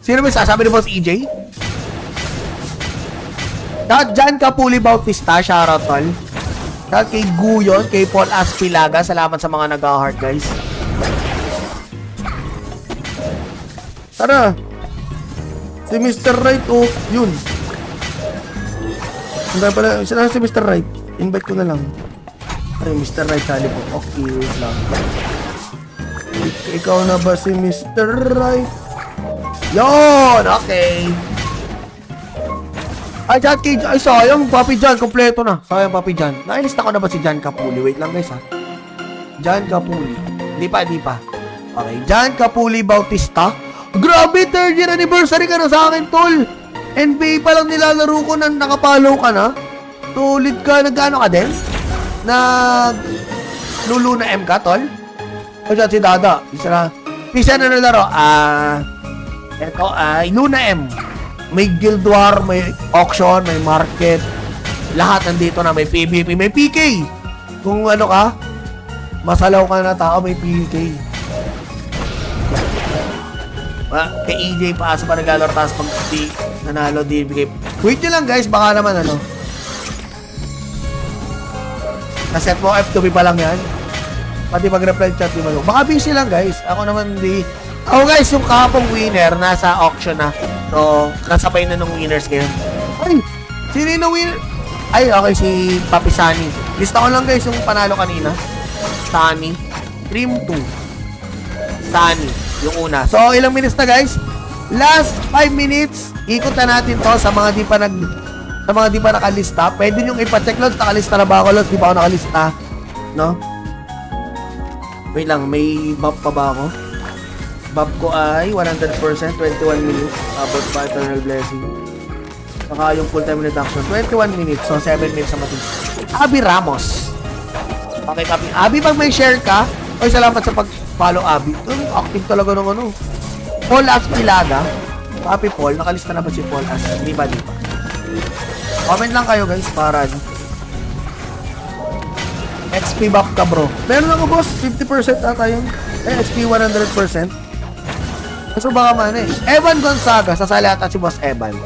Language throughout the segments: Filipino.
Sino ba sasabi ni Boss EJ? Jan Kapuli Bautista, shoutout tol. Kay Guyon, kay Paul Aspilaga, salamat sa mga nag-heart guys. Tara. Si Mr. Right, oh, yun. Hindi pala, saan si Mr. Right? Invite ko na lang. Ay, Mr. Right, sali po. Okay, wait lang. Ikaw na ba si Mr. Right? Yon, okay. Ay, ay, sayang, Papi Jan, kompleto na. Sayang, Papi Jan. Nailista ko na ba si Jan Kapuli? Wait lang, guys, ha. Jan Kapuli. Di pa. Okay, Jan Kapuli Bautista. Grabe, 3rd year anniversary ka na sa akin, tol. NBA pa lang nilalaro ko na nakapalo ka na. Tulid ka, nag-ano ka din? Luluna M ka, tol? O dyan, si Dada. Isa na. Pisa na nalaro. Ito ay Luna M. May Guild War, may auction, may market. Lahat nandito na. May PvP, may PK. Kung ano ka, masalaw ka na tao, may PK. Kay EJ paasa pa naglalaro, tapos pag di nanalo, di bigay. Wait nyo lang guys, baka naman ano. Naset mo, F2B pa lang yan. Pati mag-reply chat, di ba? Baka busy lang guys. Ako naman di. Ako guys, yung kahapong winner, nasa auction na. So, nasabay na nung winners ngayon. Ay, sino yung winner? Ay, okay, si Papi Sunny. Lista ko lang guys yung panalo kanina. Sunny. Trim 2. Sunny. Yung una. So, ilang minutes na guys? Last 5 minutes. Ikot na natin to sa mga di pa nakalista. Pwede nyo ipacheck loads. Nakalista na ba ako loads? Di ba ako nakalista? No? Wait lang. May buff pa ba ako? Buff ko ay 100%. 21 minutes. About pa eternal blessing. Saka yung full time reduction. 21 minutes. So, 7 minutes sa matin. Abby Ramos. Okay, Papi. Abby, pag may share ka, oy, salamat sa pag-follow, Abby. Active talaga ng ano. Paul Aspilaga. Papi Paul, nakalista na ba si Paul As? Di ba? Comment lang kayo guys para XP buff ka bro. Meron ako boss, 50% ata yun. XP 100%. So baka man eh. Evan Gonzaga, sasali ata si Boss Evan.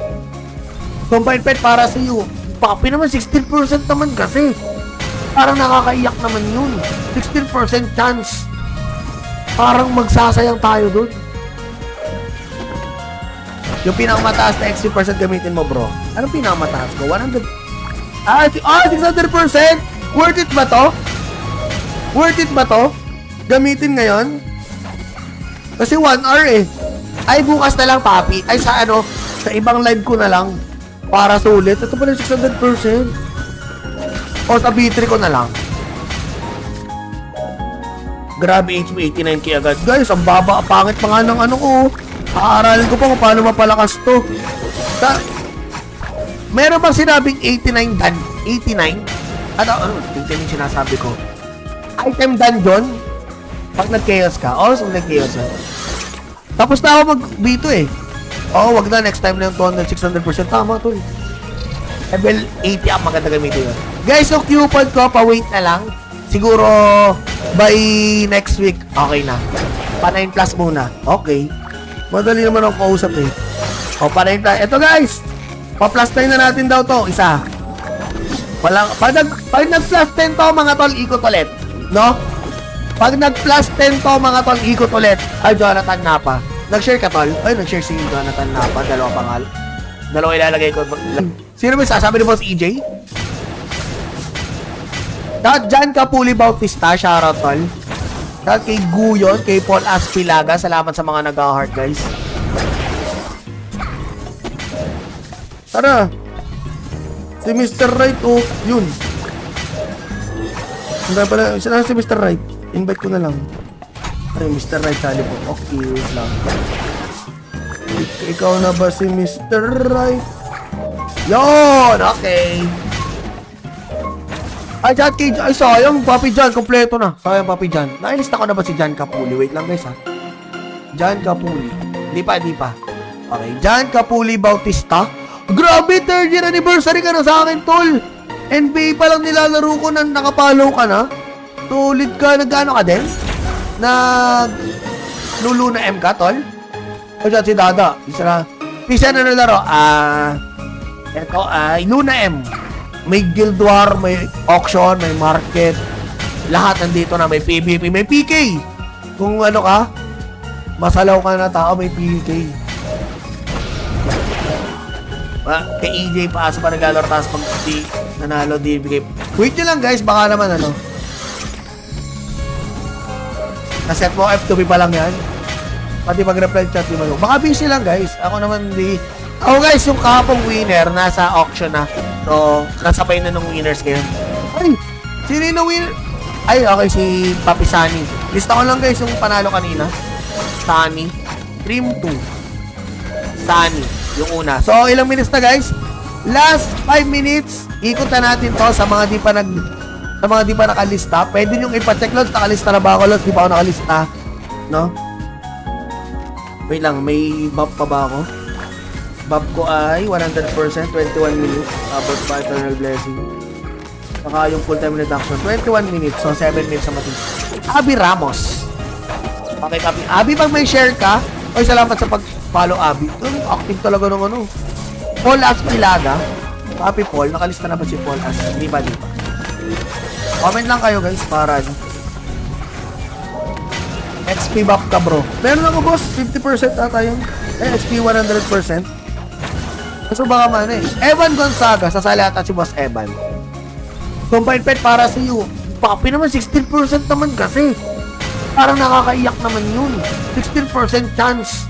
Combined pet para sa iyo. Papi naman, 16% naman kasi. Parang nakakaiyak naman yun. 16% chance. Parang magsasayang tayo dun. Yung pinakamataas na XP% gamitin mo, bro. Anong pinakamataas ko? 100. 600%! Worth it ba to? Worth it ba to? Gamitin ngayon? Kasi 1 hour eh. Ay, bukas na lang, Papi. Ay, sa ano, sa ibang live ko na lang. Para sulit. Ito pala 600%. O sa B3 ko na lang. Grabe, HP 89k agad. Guys, ang baba, pangit pa nga ng ano ko. Aaralin ko pa kung paano mapalakas to. Meron bang sinabing 89 dan? 89? Ano, 89 yung sinasabi ko. Item dungeon? Pag nag-chaos ka. Oh, so nag-chaos ka. Tapos na ako mag-B2 eh. Oh, wag na. Next time na yung 200, 600%. Tama to eh. Level 80 ang maganda gamitin yun. Guys, so coupon ko, pa-wait na lang. Siguro, by next week, okay na. Pa 9 plus muna. Okay. Madali naman ako kausap eh. O, pa 9 plus. Ito guys, pa plus 9 na natin daw to. Isa. Pag nag-plus 10 to, mga tol, ikot ulit. No? Pag nag-plus 10 to, mga tol, ikot ulit. Ay, Jonathan Napa. Nag-share ka, tol? Ay, nag-share si Jonathan Napa. Dalawa pangal. Dalawa ilalagay ko. Sino ba sasabi ni Boss EJ? Jan Kapuli Bautista, shoutout tol. Kay Guyon, kay Paul Aspilaga, salamat sa mga nag-heart guys. Tara. Si Mr. Right, oh, yun. Hindi pala, saan si Mr. Right? Invite ko na lang. Ay, Mr. Right, sali po. Okay, wait lang. Ikaw na ba si Mr. Right? Yon, okay. Ay, sayang, Papi Jan, kompleto na. Sayang, Papi Jan. Nailista ko na ba si Jan Kapuli? Wait lang guys ha. Jan Kapuli. Di pa. Okay, Jan Kapuli Bautista. Grabe, 3rd year anniversary ka na sa akin, tol. NBA pa lang nilalaro ko na nakapalo ka na. Tulid ka, nag-ano ka din? Luluna M ka, tol? O O dyan, si Dada. Isa na. Pisa na laro. Ito ay Luna M. May Guild War, may auction, may market. Lahat nandito na. May PvP, may PK. Kung ano ka, masalaw ka na tao, may PK. Kay EJ paasa pa naglalaro, tapos pag di nanalo, di bigay. Wait nyo lang guys, baka naman ano. Naset mo, F2P pa lang yan. Pati mag-reply chat, di mo. Baka busy lang guys. Ako naman di. Ako guys, yung kahapong winner, nasa auction na. So, kasabay na nung winners ngayon. Ay, sino yung winner? Ay, okay, si Papi Sunny. Lista ko lang guys yung panalo kanina. Sunny. Trim 2. Sunny. Yung una. So, ilang minutes na guys? Last 5 minutes. Ikot na natin to sa mga di pa nakalista. Pwede nyo ipacheck loads. Nakalista na ba ako loads? Di pa ako nakalista. No? Wait lang. May buff pa ba ako? Buff ko ay 100%. 21 minutes. About by eternal blessing. Saka yung full time reduction. 21 minutes. So, 7 minutes sa matin. Abby Ramos. Okay, copy. Abby, pag may share ka, oy, salamat sa pag-follow, Abby. Active talaga ng ano. Paul Aspilaga. Copy, Paul. Nakalista na ba si Paul As? Di ba? Comment lang kayo, guys, para XP buff ka, bro. Meron ako, boss. 50% ata yun. XP 100%. So, baka man eh. Evan Gonzaga. Sasali ata si Boss Evan. Combined pet para sa iyo. Papi naman, 16% naman kasi. Parang nakakaiyak naman yun. 16% chance.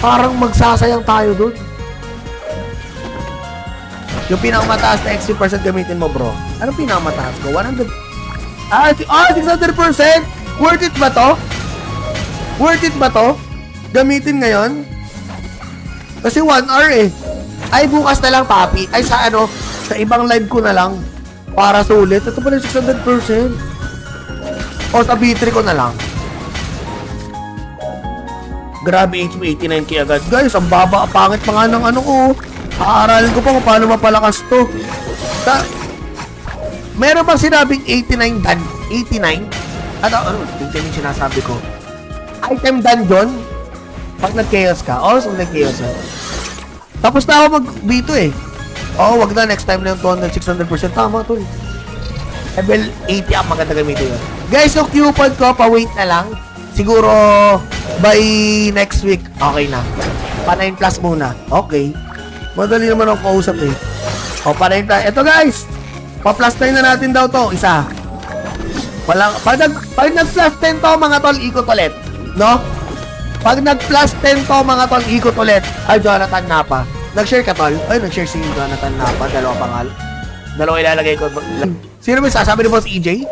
Parang magsasayang tayo dun. Yung pinakamataas na XP% gamitin mo, bro. Anong pinakamataas ko? 100. 600%! Worth it ba to? Worth it ba to? Gamitin ngayon? Kasi 1 hour eh. Ay, bukas na lang, papi. Ay, sa ano, sa ibang live ko na lang. Para sulit. Ito pala 600%. O sa B3 ko na lang. Grabe, HP 89k agad. Guys, ang baba. Pangit pa nga ng ano ko. Aaralin ko pa kung paano mapalakas to. Meron bang sinabing 89 dan? 89? Ano? Tingnan yung sinasabi ko. Item dungeon? Pag nag-chaos ka. O, so nag-chaos ka. Tapos na ako mag-B2 eh. Oo, wag na. Next time na yung 200, 600%. Tama to eh. Level 80 ang maganda gamitin yun. Guys, yung coupon ko, pa-wait na lang. Siguro, by next week, okay na. Pa 9 plus muna. Okay. Madali naman ako kausap eh. O, pa 9 plus. Ito guys, pa-plus 9 na natin daw to. Isa. Walang, pag nag-plus 10 to, mga tol, ikot ulit. No? Pag nag-plus 10 to, mga tol, ikot ulit. Ay, Jonathan Napa. Nag-share ka, tol? Ay, nag-share si Jonathan Napa. Dalawa pangal. Dalawa ilalagay ko. Sino ba sasabi ni Boss EJ?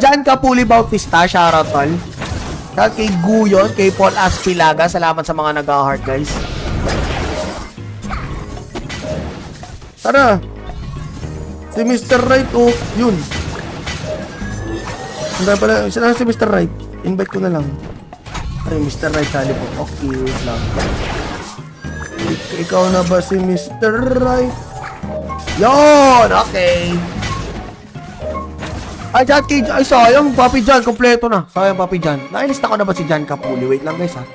Jan Kapuli Bautista, shoutout, tol. Kay Guyon, kay Paul Aspilaga. Salamat sa mga nag-heart, guys. Tara. Si Mr. Right, oh. Yun. Hindi pala. Saan si Mr. Right? Invite ko na lang. Ay, Mr. Right, sali po. Okay, wait lang. Ikaw na ba si Mr. Right? Yon! Okay. Ay, Jan, ay, sayang. Papi Jan, kompleto na. Sayang, Papi Jan. Nailista ko na ba si Jan Kapuli? Wait lang, guys, ha.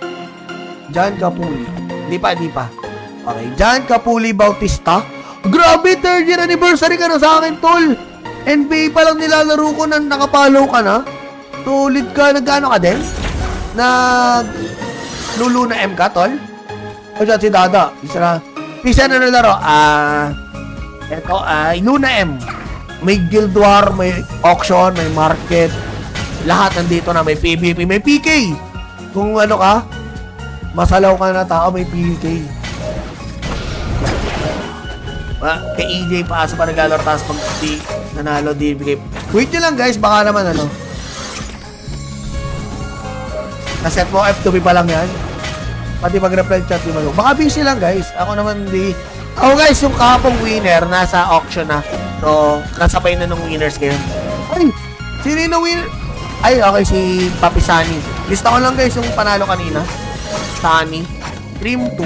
Jan Kapuli. Di pa. Okay. Jan Kapuli Bautista. Grabe, 3rd year anniversary ka na sa akin, tol. NBA pa lang nilalaro ko na nakapalaw ka na. Tulid ka. Nag-ano ka din? Luluna M ka, tol? O dyan, si Dada. Pisa na laro. Ito ay Luna M. May Guild War, may auction, may market. Lahat nandito na. May PvP, may PK. Kung ano ka, masalaw ka na tao, may PK. Kay EJ paasa pa naglalaro, tapos pag di nanalo, di bigay. Wait nyo lang guys, baka naman ano. Naset mo, F2P pa lang yan. Pati mag-reply chat, di mo. Baka busy lang guys. Ako naman di. Ako guys, yung kahapong winner, nasa auction na. So, kasabay na nung winners ngayon. Ay, sino yung winner? Ay, okay, si Papi Sunny. Lista ko lang guys yung panalo kanina. Sunny. Trim 2.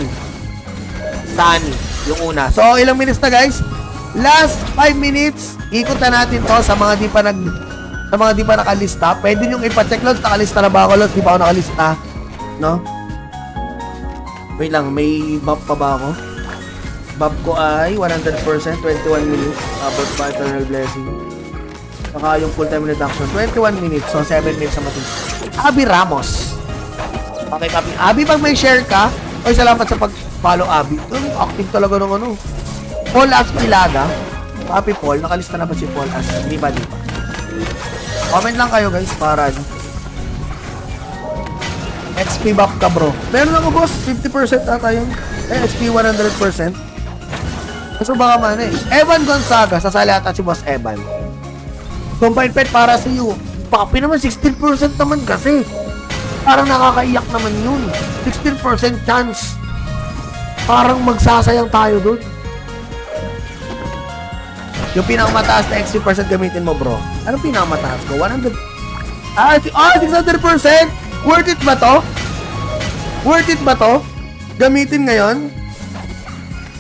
Sunny. Yung una. So, ilang minutes na guys? Last 5 minutes. Ikot na natin to sa mga Sa mga di pa nakalista, pwede nyo ipacheck, Lods. Nakalista na ba ako, Lods? Di pa ako nakalista. No? Wait lang, may buff pa ba ako? Buff ko ay 100%, 21 minutes. About pa eternal blessing. Saka yung full time reduction, 21 minutes. So, 7 minutes sa matin. Abby Ramos. Okay, copy. Abby, pag may share ka, oy, salamat sa pag-follow, Abby. Active talaga ng ano. Paul Aspilada. Copy, Paul. Nakalista na ba si Paul As? Di ba? Comment lang kayo, guys, para XP buff ka, bro. Meron ako, boss. 50% ata yun. XP 100%. So, baka man eh. Evan Gonzaga. Sasali ata si Boss Evan. Combined pet para sa iyo. Papi naman, 16% naman kasi. Parang nakakaiyak naman yun. 16% chance. Parang magsasayang tayo dun. Yung pinakamataas na XP% gamitin mo, bro. Anong pinakamataas ko? 100. 600%! Worth it ba to? Worth it ba to? Gamitin ngayon?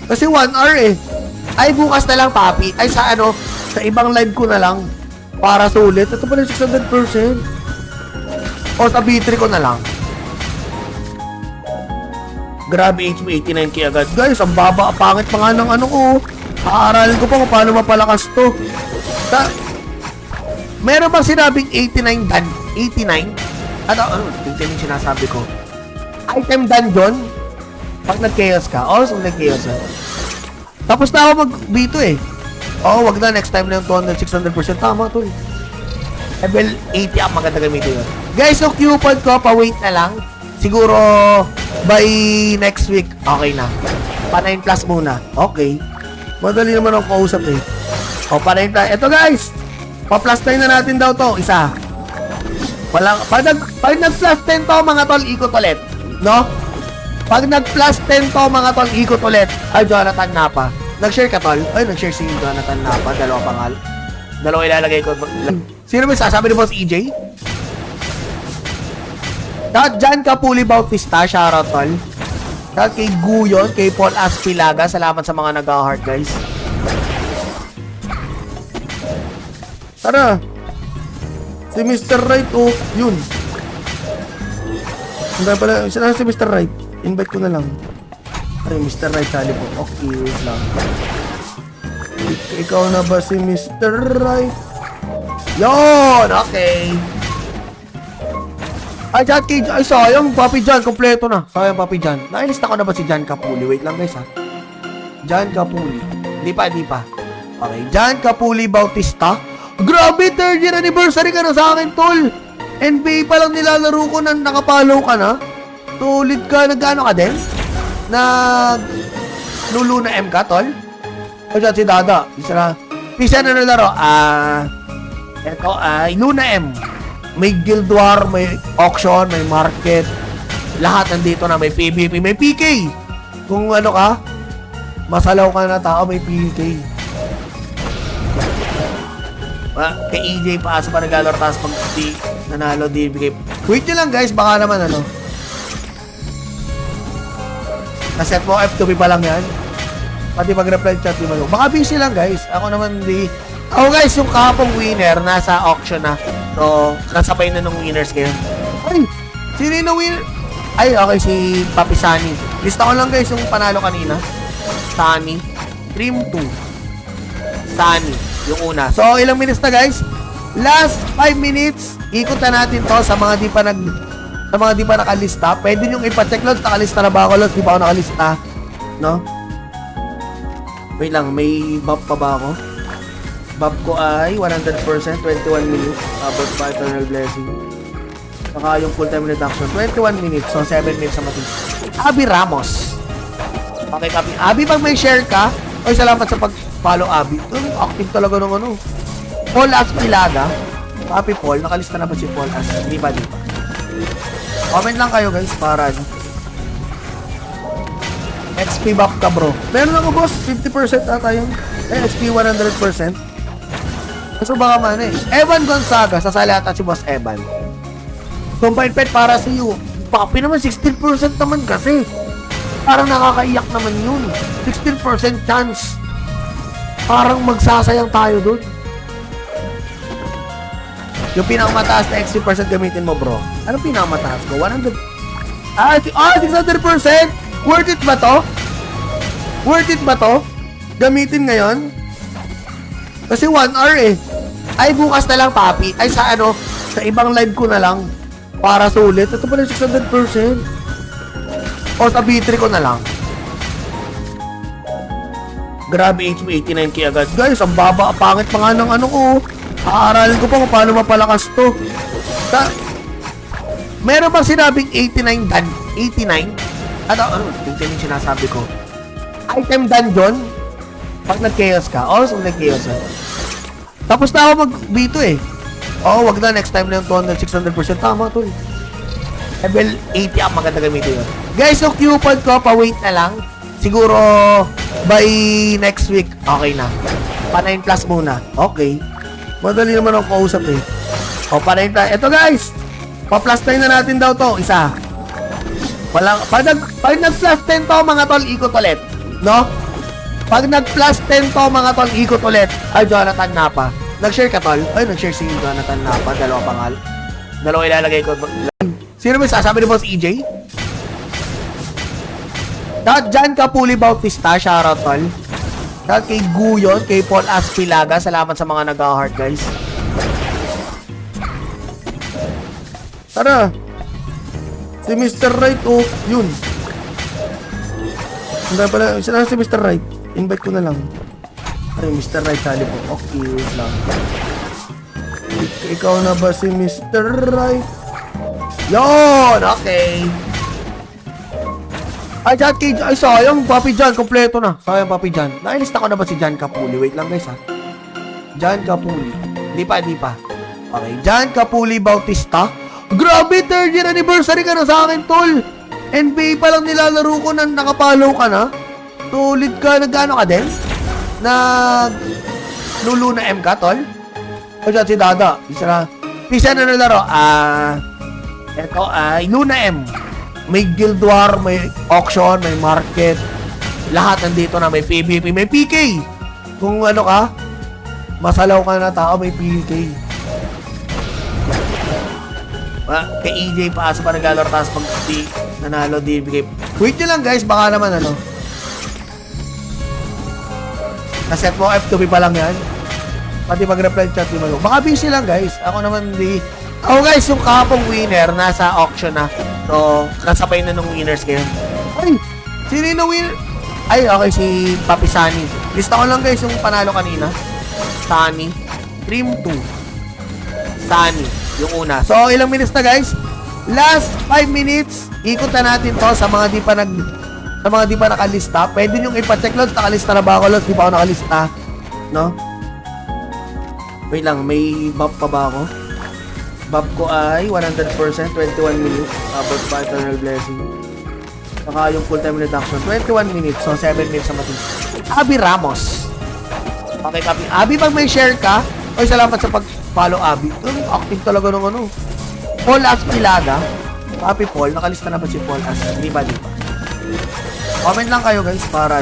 Kasi 1 hour eh. Ay, bukas na lang, papi. Ay, sa ano, sa ibang live ko na lang. Para sulit. Ito pala 600%. O sa B3 ko na lang. Grabe, HP 89k agad. Guys, ang baba, pangit pa nga ng ano ko. Aaralin ko pa kung paano mapalakas to. Meron bang sinabing 89 dan? 89? Ano, tingnan yung sinasabi ko. Item dungeon? Pag nag-chaos ka. Oh, so nag-chaos ka. Tapos na ako mag-B2 eh. Oo, wag na. Next time na yung 200, 600%. Tama to eh. Level 80 ang maganda gamitin yun. Guys, yung coupon ko, pa-wait na lang. Siguro, by next week, okay na. Pa 9 plus muna. Okay. Madali naman ako kausap eh. O, pa 9 plus. Ito guys, pa-plus 9 na natin daw to. Isa. Walang, pag nag-plus 10 to, mga tol, ikot ulit. No? Pag nag-plus 10 to, mga tol, ikot ulit. Ay, Jonathan Napa. Nag-share ka, tol? Ay, nag-share si Jonathan Napa. Dalawa pangal. Dalawa ilalagay ko. Sino ba sasabi ni Boss EJ? Shout John Capuli Bautista. Shoutout, tol. Shout kay Guyon, kay Paul Aspilaga. Salamat sa mga nag-heart, guys. Tara. Si Mr. Right, oh, yun. Hindi pala, isa na si Mr. Right. Invite ko na lang. Ay, Mr. Right, sali po. Okay, wait lang. Ikaw na ba si Mr. Right? Yun! Okay. Ay, John K. Ay, sayang, Papi John. Kompleto na. Sayang, Papi John. Nailista ko na ba si John Capuli? Wait lang, guys, ha. John Capuli. Di pa. Okay, John Capuli Bautista. Grabe, 3rd year anniversary ka na sa akin, tol. NBA pa lang nilalaro ko na nakapalaw ka na. Tulit ka, nag-ano ka din? Lulu na M ka, tol? O si Dada. Isa na nalaro. Ito ay Luna M. May Guild War, may auction, may market. Lahat nandito na. May PvP, may PK. Kung ano ka, masalaw ka na tao, may PK. Kay EJ paasa pa naglalaro, tapos pag di nanalo, di bigay. Wait nyo lang guys, baka naman ano. Naset mo, F2P pa lang yan. Pati pag-reply chat, di mo. Baka busy lang guys. Ako naman di. Ako guys, yung kahapong winner, nasa auction na. So, nasabay na nung winners ngayon. Ay, sino yung winner? Ay, okay, si Papi Sunny. Lista ko lang guys yung panalo kanina. Sunny. Dream 2. Sunny. Yung una. So, ilang minutes na guys? Last 5 minutes. Ikot na natin to sa mga di pa nakalista. Pwede nyo ipacheck, Lods. Nakalista na ba ako, Lods? Di pa ako nakalista. No? Wait lang, may buff pa ba ako? Buff ko ay 100%, 21 minutes. About pa eternal blessing. Saka yung full time reduction, 21 minutes. So, 7 minutes sa matin. Abby Ramos. Okay, copy. Abby, pag may share ka, oy, salamat sa pag-follow, Abby. Active talaga ng ano. Paul Aspilada. Copy, Paul. Nakalista na ba si Paul As? Di ba? Comment lang kayo, guys, para XP buff ka, bro. Meron ako, boss. 50% ata yun. XP 100%. So, baka man eh. Evan Gonzaga. Sasali ata si Boss Evan. Combined pet para sa iyo. Papi naman, 16% naman kasi. Parang nakakaiyak naman yun. 16% chance. Parang magsasayang tayo dun. Yung pinakamataas na XP% gamitin mo, bro. Anong pinakamataas ko? 100. 600%? Worth it ba to? Worth it ba to? Gamitin ngayon? Kasi 1 hour eh. Ay, bukas na lang, papi. Ay, sa sa ibang live ko na lang. Para sulit. Ito pala 600%. O sa B3 ko na lang. Grabe, HP 89k agad. Guys, ang baba. Pangit pa nga ng ko. Aaralin ko pa kung paano mapalakas to. Meron bang sinabing 89 dan? 89? Ano? Tingnan yung sinasabi ko. Item dungeon? Pag nag-chaos ka. Pag nag-chaos ka. Tapos na ako mag-B2 eh. Wag na. Next time na yung 200, 600%. Tama to eh. Level 80 ang maganda gamitin yun. Guys, yung coupon ko, pa-wait na lang. Siguro, by next week, okay na. Pa 9 plus muna. Okay. Madali naman ako kausap eh. Pa 9 plus. Ito guys, pa-plus 9 na natin daw to. Isa. Pag nag-plus 10 to, mga tol, ikot ulit. No? Pag nag-plus 10 to, mga tol, ikot ulit. Ay, Jonathan Napa. Nag-share ka, tol? Ay, nag-share si Jonathan Napa. Dalawa pangal. Dalawa ilalagay ko. Sino ba sasabi ni Boss EJ? Jan Kapuli Bautista, shoutout tol. Kay Guyon, kay Paul Aspilaga, salamat sa mga nag-heart guys. Tara. Si Mr. Right, yun. Hindi pala, saan si Mr. Right? Invite ko na lang. Ay, Mr. Right, sali po. Okay, wait lang. Ikaw na ba si Mr. Right? Yon, okay. Ay, sayang, Papi Jan, kompleto na. Sayang, Papi Jan. Nailista ko na ba si Jan Kapuli? Wait lang, guys, ha. Jan Kapuli. Di pa. Okay, Jan Kapuli Bautista. Grabe, 3rd year anniversary ka na sa akin, tol. NBA pa lang nilalaro ko na nakapalaw ka na. Tulid ka, nag-ano ka din? Lulu na M ka, tol? O siya, si Dada. Isa na nalaro. Ito ay Luna M. May Guild War, may auction, may market. Lahat nandito na. May PvP, may PK. Kung ano ka, masalaw ka na tao, may PK. Kay EJ, paasa pa nag-alor, tapos pag nanalo, di bigay. Wait nyo lang guys, baka naman naset mo F2P pa lang yan. Pati mag-reply chat di mo. Baka busy lang guys. Ako naman guys, yung kahapong winner, nasa auction na. So, kasabay na nung winners ngayon. Ay! Sino yung winner? Ay, okay, si Papi Sunny. Lista ko lang guys yung panalo kanina. Sunny. Dream 2. Sunny. Yung una. So, ilang minutes na guys? Last 5 minutes. Ikot na natin to sa mga di pa nakalista. Pwede nyo ipacheck loads. Nakalista na ba ako loads? Di pa ako nakalista. No? Wait lang, may buff pa ba ako? Buff ko ay 100%, 21 minutes. About pa Eternal Blessing. Saka yung full time reduction, 21 minutes. So, 7 minutes sa matin. Abby Ramos. Okay, Abby. Abby, pag may share ka, salamat sa pag-follow, Abby. Active talaga ng Paul Aspilaga. Papi Paul, nakalista na ba si Paul As? Di ba? Comment lang kayo guys para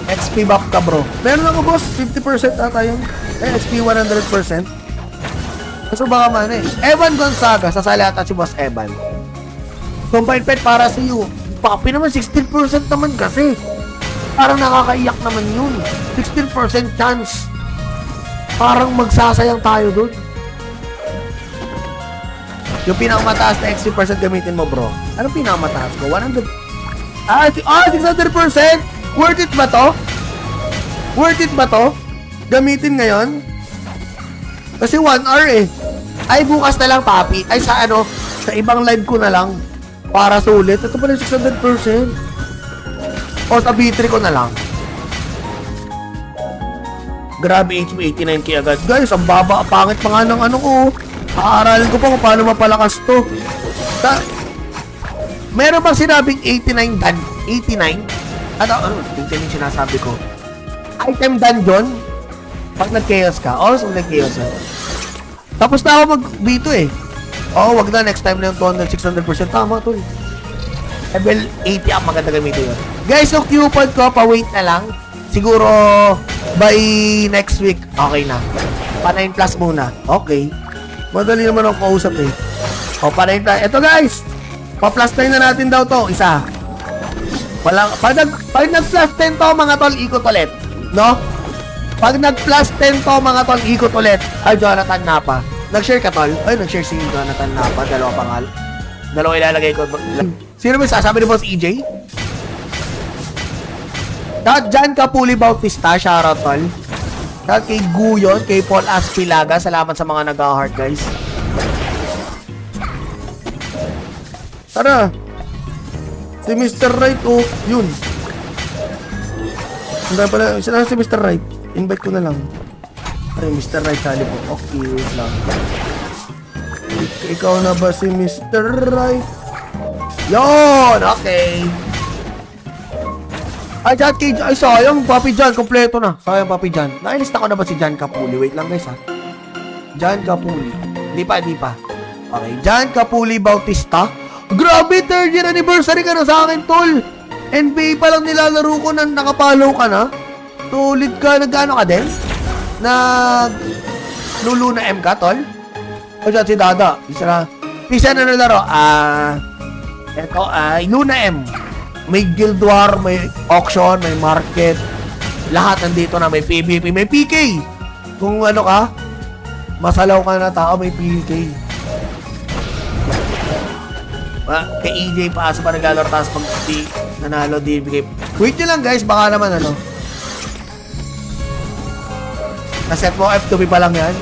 XP buff ka bro. Meron ako boss, 50% ata yun. XP 100%. So baka man Evan Gonzaga, sasali ata si Boss Evan. Combine pet para sa iyo. Papi naman, 16% naman kasi. Parang nakakaiyak naman yun. 16% chance. Parang magsasayang tayo dun. Yung pinakamataas na XP% gamitin mo bro. Anong pinakamataas ko? 100. 600%? Worth it ba to? Worth it ba to? Gamitin ngayon? Kasi 1 hour eh. Ay, bukas na lang, papi. Ay, sa ibang live ko na lang. Para sulit. Ito pala 600%. O sa B3 ko na lang. Grabe, HP 89k agad. Guys, ang baba. Pangit pa nga ng ko. Aaralin ko pa kung paano mapalakas to. Meron bang sinabing 89 dan? 89? Ano? Tingnan yung sinasabi ko. Item dungeon? Pag nag-chaos ka. Pag nag-chaos ka. Tapos na ako mag-B2 eh. Wag na. Next time na yung 200, 600%. Tama to eh. Level 80 ang maganda gamitin yun. Guys, yung coupon ko, pa-wait na lang. Siguro, by next week, okay na. Pa 9 plus muna. Okay. Madali naman ang kausap eh. O, pa 9 plus. Ito guys. Pa plus 9 na natin daw to. Isa. Pag nag-plus 10 to, mga tol, ikot ulit. No? Pag nag-plus 10 to, mga tol, ikot ulit. Ay, Jonathan Napa. Nag-share ka, tol? Ay, nag-share si Jonathan Napa. Dalawa pangal. Dalawa ilalagay ko. Sino ba sasabi ni Boss EJ? John Capuli Bautista, shoutout, tol. Kay Guyon, kay Paul Aspilaga. Salamat sa mga nag-heart, guys. Tara. Si Mr. Right, oh, yun. Hindi pala, sila si Mr. Right. Invite ko na lang. Ay, Mr. Right, sali po. Okay, wait lang. Ikaw na ba si Mr. Right? Yun, okay. Ay, sayang, Papi John, kompleto na. Sayang, Papi John. Nailista ko na ba si John Capuli? Wait lang, guys, ha. John Capuli. Di pa. Okay, John Capuli Bautista. Grabe, 3rd year anniversary ka na sa akin, tol. NBA pa lang nilalaro ko na nakapalaw ka na. Tulid ka, nag-ano ka din? Luluna M ka, tol? O siya, si Dada. Isa na nalaro. Ito ay Luna M. May Guild War, may auction, may market. Lahat nandito na. May PvP, may PK. Kung ano ka, masalaw ka na tao, may PK. Kay EJ paasa pa naglalaro tapos pag nanalo di bigay. Wait nyo lang guys, baka naman ano. Naset mo F2B pa lang yan.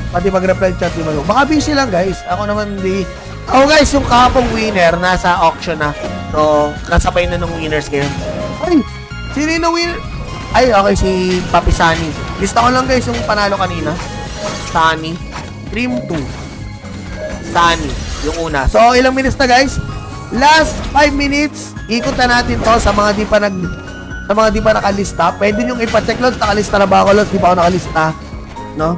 Pati mag-reply chat di mo. Baka busy lang guys. Ako naman di. Ako guys, yung kahapong winner nasa auction na. So, kasabay na nung winners ngayon. Ay, sino yung winner? Ay, okay, si Papi Sunny. Lista ko lang guys yung panalo kanina. Sunny. Dream 2. Sunny. Yung una. So, ilang minutes na guys? Last 5 minutes. Ikot na natin to sa mga di pa nakalista. Pwede nyo ipacheck lods. Nakalista na ba ako lods? Di pa ako nakalista. No?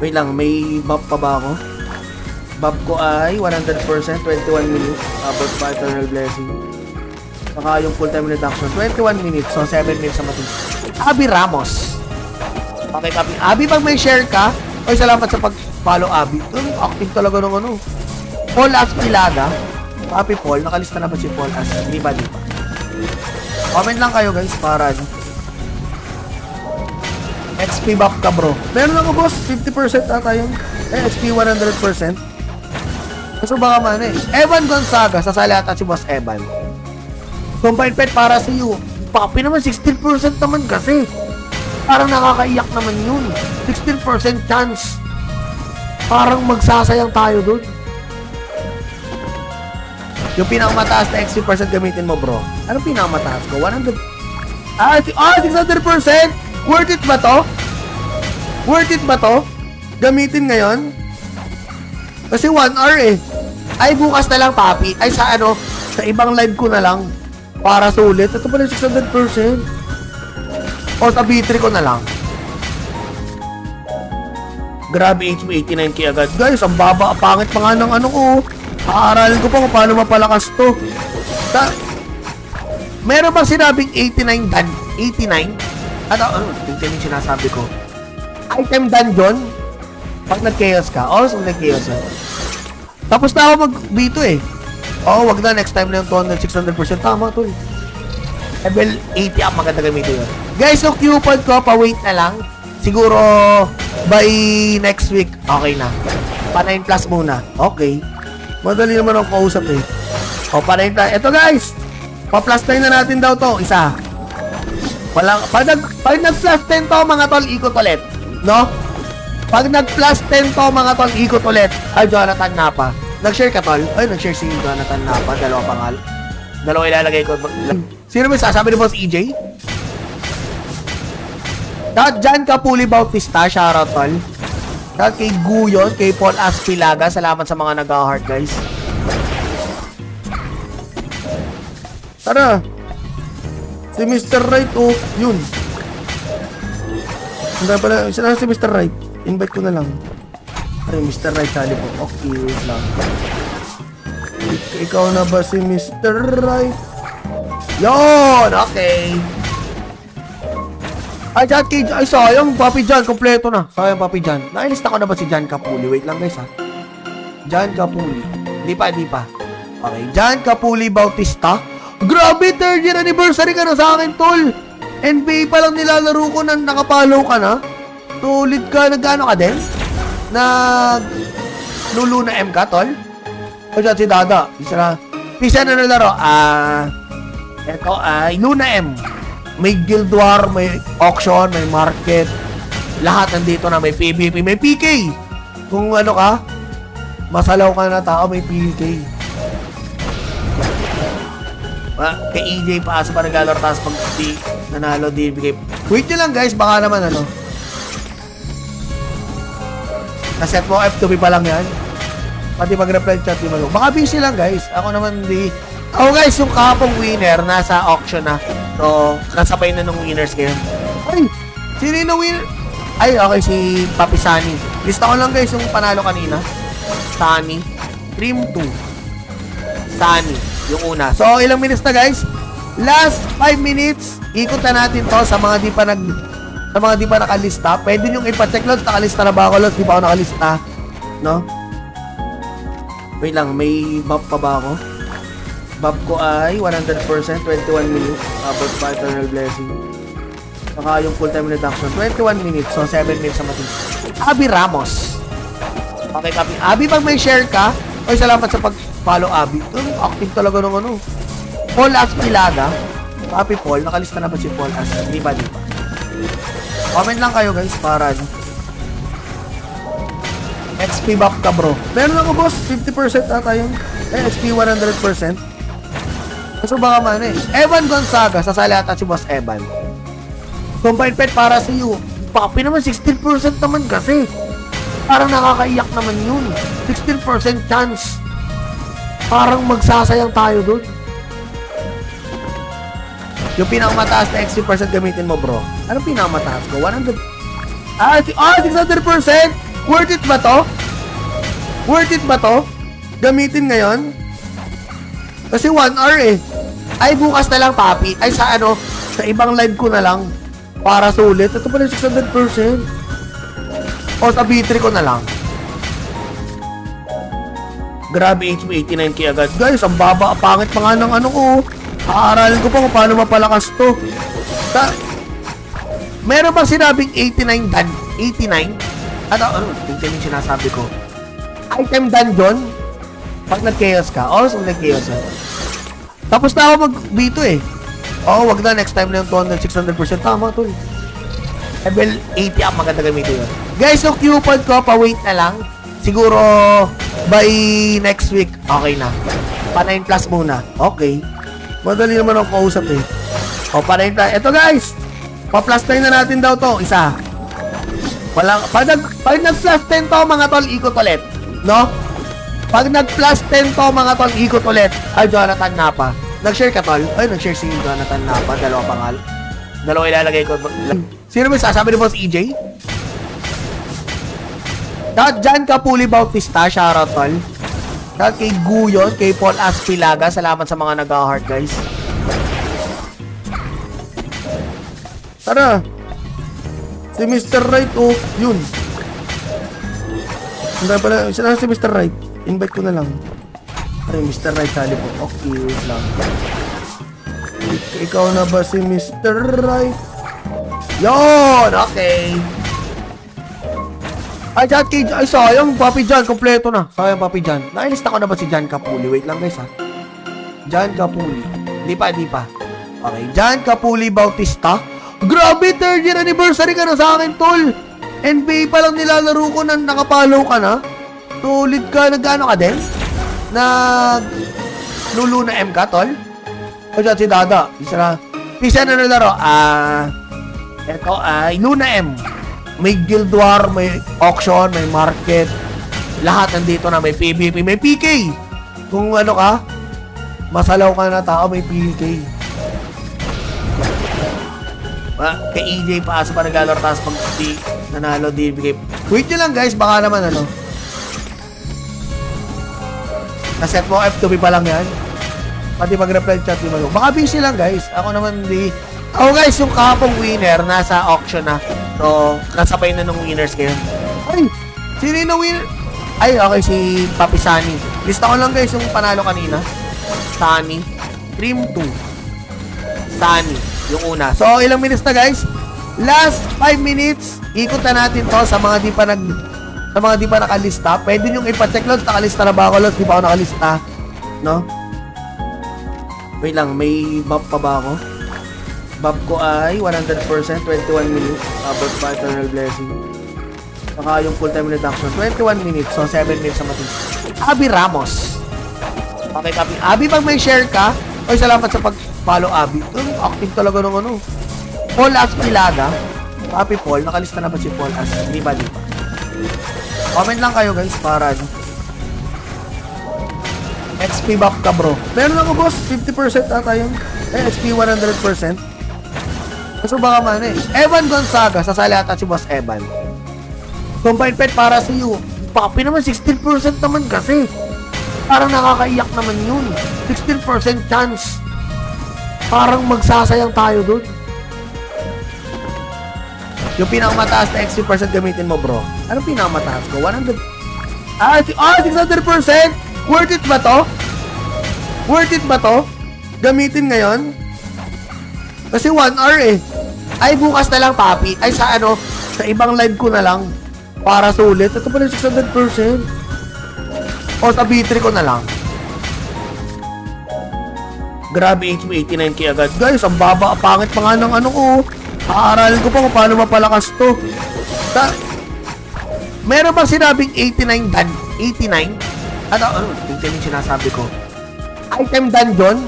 Wait lang. May buff pa ba ako? Buff ko ay 100%. 21 minutes. About pa eternal blessing. Saka yung full time reduction. 21 minutes. So, 7 minutes sa matin. Abby Ramos. Okay, Abby. Abby, pag may share ka, oy, salamat sa pag-follow, Abby. Active talaga ng ano. Paul Aspilaga. Papi Paul. Nakalista na ba si Paul As? Di ba? Comment lang kayo, guys, para XP buff ka, bro. Meron ako, boss. 50% ata yun. XP 100%. Kaso baka man eh. Evan Gonzaga. Sasali ata si Boss Evan. Combine pet para sa iyo. Papi naman, 16% naman kasi. Parang nakakaiyak naman yun. 16% chance. Parang magsasayang tayo dun. Yung pinakamataas na XP percent gamitin mo, bro. Anong pinakamataas ko? 100. 600%? Worth it ba to? Worth it ba to? Gamitin ngayon? Kasi 1 hour eh. Ay, bukas na lang, papi. Ay, sa ano, sa ibang live ko na lang. Para sulit. Ito pala 600%. O sa B3 ko na lang. Grabe, HP 89k agad. Guys, ang baba, pangit pa nga ng ano ko. Aaralin ko pa kung paano mapalakas to. Meron bang sinabing 89 dan? 89? Ano, tingnan yung sinasabi ko. Item dungeon? Pag nag-chaos ka. So nag-chaos ka. Tapos na ako mag-B2 eh. Wag na. Next time na yung 200, 600%. Tama to eh. Level 80 up, maganda gamitin yun. Guys, yung coupon ko, pa-wait na lang. Siguro, by next week, okay na. Pa 9 plus muna. Okay. Madali naman ang kausap eh. Pa 9 plus. Ito guys, pa plus 9 na natin daw to. Isa. Pag nag-plus 10 to, mga tol, ikot ulit. No? Pag nag-plus 10 to, mga tol, ikot ulit. Ay, Jonathan Napa. Nag-share ka, tol? Ay, nag-share si Jonathan Napa. Dalawa pangal. Dalawa ilalagay ko. Sino ba sasabi ni Boss EJ? John Capuli Bautista, shoutout, tol. Kay Guyon, kay Paul Aspilaga. Salamat sa mga nag-heart, guys. Tara. Si Mr. Right, oh, yun. Hindi pala, sila si Mr. Right. Invite ko na lang. Ay, Mr. Right, sali po. Okay, wait lang. Ikaw na ba si Mr. Right? Yun, okay. Ay, ay, sayang, Papi John, kompleto na. Sayang, Papi John. Nailista ko na ba si John Capuli? Wait lang, guys, ha. John Capuli. Di pa. Okay, John Capuli Bautista. Grabe, 3rd year anniversary ka na sa akin, tol. NBA pa lang nilalaro ko na nakapollow ka na. Tulid ka, nagkano ka din? Lulu na M ka, tol? O siya, si Dada. Pisa na nalaro. Ito ay Luna M. May Guild War, may auction, may market. Lahat nandito na. May PvP, may PK. Kung ano ka, masalaw ka na tao, may PK. Kay EJ paasa pa naglalaro, tapos pag nanalo, di bigay. Wait nyo lang, guys. Baka naman ano. Naset mo F2B pa lang yan. Pati mag-reply chat di mo. Baka busy lang, guys. Ako naman di. Ako, guys, yung kahapong winner nasa auction na. So, kasabay na nung winners ngayon. Ay, sino yung winner? Ay, okay, si Papi Sunny. Lista ko lang, guys, yung panalo kanina. Sunny. Trim 2. Sunny. Yung una. So, ilang minutes na, guys? Last 5 minutes. Ikot na natin to sa mga di pa nakalista. Pwede nyo ipacheck, Lods. Nakalista na ba ako, Lods? Di pa ako nakalista. No? Wait lang, may buff pa ba ako? Buff ko ay 100%, 21 minutes. About pa eternal blessing. Saka yung full time reduction, 21 minutes. So, 7 minutes sa matin. Abby Ramos. Okay, copy. Abby, pag may share ka, oy, salamat sa pag-follow, Abby. Active talaga ng ano. Paul Aspilaga. Copy, Paul. Nakalista na ba si Paul As? Di ba? Comment lang kayo, guys, para XP buff ka, bro. Meron ako, boss. 50% ata yun. XP 100%. So baka man eh. Evan Gonzaga, sasali ata si Boss Evan. Combined pet para sa iyo. Papi naman, 16% naman kasi. Parang nakakaiyak naman yun. 16% chance. Parang magsasayang tayo dun. Yung pinakamataas na XP % gamitin mo, bro. Anong pinakamataas ko? 100. 600%? Worth it ba to? Worth it ba to? Gamitin ngayon? Kasi 1 hour eh. Ay, bukas na lang, Papi. Ay, sa ibang live ko na lang. Para sulit. Ito pala 600%. O sa B3 ko na lang. Grabe, HP 89k agad. Guys, ang baba. Pangit pa nga ng ano ko. Aaralin ko pa kung paano mapalakas to. Meron bang sinabing 89 dan? 89? Ano? Tingnan yung sinasabi ko. Item dungeon? Pag nag-chaos ka, so nag-chaos ka. Tapos na ako mag-B2 eh. Wag na, next time na yung 200, 600%. Tama to eh. Level 80 ang maganda gamitin yun. Guys, yung coupon ko, pa-wait na lang. Siguro, by next week, okay na. Pa-9 plus muna. Okay. Madali naman ako kausap eh. Pa-9 plus. Ito guys, pa-plus 9 na natin daw to. Isa. Pag nag-plus 10 to, mga tol, ikot ulit. No? Pag nag-plus 10 to, mga tol, ikot ulit. Ay, Jonathan Napa. Nag-share ka, tol? Ay, nag-share si Jonathan Napa. Dalawa pangal. Dalawa ilalagay ko. Sino ba sasabi ni Boss EJ? John Capuli Bautista. Shoutout, tol. Kay Guyon, kay Paul Aspilaga. Salamat sa mga nag-heart, guys. Tara. Si Mr. Right, yun. Hindi pala, isa na si Mr. Right. Invite ko na lang. Ay, Mr. Right, sali po. Okay, wait lang. Ikaw na ba si Mr. Right? Yun! Okay. Ay, sayang, Papi John, kompleto na. Sayang, Papi John. Nailista ko na ba si John Capuli? Wait lang, guys, ha. John Capuli. Di pa. Okay, John Capuli Bautista. Grabe, 3rd year anniversary ka na sa akin, tol. NBA pa lang nilalaro ko na nakapollow ka na. Tulid ka, nagkano ka din? Lulu na M ka, tol? O siya, si Dada. Pisa na nalaro. Ito ay Luna M. May Guild War, may auction, may market. Lahat nandito na. May PvP, may PK. Kung ano ka, masalaw ka na tao, may PK. Kay EJ paasa pa naglalaro, tapos pag nanalo, di bigay. Wait nyo lang, guys. Baka naman naset mo F2B pa lang yan. Pati mag-reply chat di mo. Baka busy lang, guys. Ako naman di. Oh guys, yung kahapong winner nasa auction na. So, kasabay na ng winners ngayon. Ay, sino yung winner? Ay, okay, si Papi Sunny. Lista ko lang guys yung panalo kanina. Sunny. Dream 2. Sunny. Yung una. So, ilang minutes na guys? Last 5 minutes. Ikot na natin to sa mga di pa nakalista. Pwede nyo ipacheck loads. Nakalista na ba ako loads? Di pa ako nakalista. No? Wait lang, may buff pa ba ako? Buff ko ay 100%, 21 minutes. About pa eternal blessing. Saka yung full time reduction, 21 minutes. So, 7 minutes sa matis. Abby Ramos. Okay, Abby. Abby, pag may share ka, oy, salamat sa pag-follow, Abby. Active talaga ng ano. Paul Aspilaga. Papi Paul, nakalista na ba si Paul As? Di ba? Comment lang kayo guys para XP buff ka bro. Meron ako boss, 50% ata yun. XP 100%. Kaso baka man eh. Evan Gonzaga, sasali ata si Boss Evan. Combined pet para sa iyo. Papi naman, 16% naman kasi. Parang nakakaiyak naman yun. 16% chance. Parang magsasayang tayo dun. Yung pinakamataas na XP % gamitin mo bro. Anong pinakamataas ko? 100. 600%? Worth it ba to? Worth it ba to? Gamitin ngayon? Kasi 1 hour eh. Ay, bukas na lang, papi. Ay, sa ano, sa ibang live ko na lang. Para sulit. Ito pala 600%. O, sa B3 ko na lang. Grabe, HP 89k agad. Guys, ang baba. Pangit pa nga ng ano ko. Aaralin ko pa kung paano mapalakas to. Meron bang sinabing 89 dan? 89? Ano, tingnan yung sinasabi ko. Item dungeon,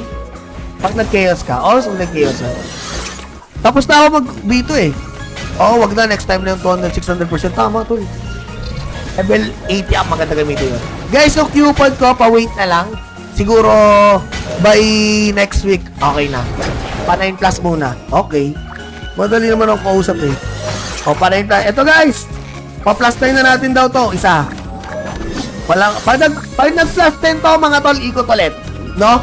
pag nag-chaos ka, so nag-chaos ka. Tapos na ako mag-B2 eh. Wag na, next time na yung 200, 600%. Tama to eh. Level 80 ang maganda gamitin yun. Guys, yung coupon ko, pa-wait na lang. Siguro, by next week, okay na. Pa-9 plus muna. Okay. Madali naman ang kausap eh. Pa-9 plus. Ito guys, pa-plus 9 na natin daw to. Isa. Pag nag-plus 10 to, mga tol, ikot ulit. No?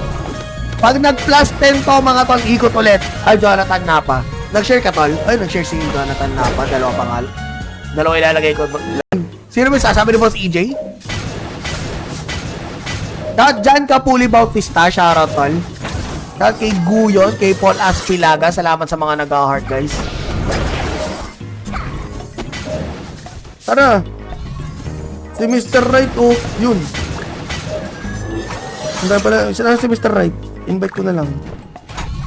Pag nag-plus 10 to, mga tol, ikot ulit. Ay, Jonathan Napa. Nag-share ka, tol? Ay, nag-share si Jonathan Napa. Dalawa pangal. Dalawa ilalagay ko. Sino ba sasabi ni Boss EJ? Jan Kapuli Bautista, shoutout, tol. Kay Guyon, kay Paul Aspilaga. Salamat sa mga nag-heart, guys. Tara. Si Mr. Right, yun. Hindi pala, saan si Mr. Right? Invite ko na lang.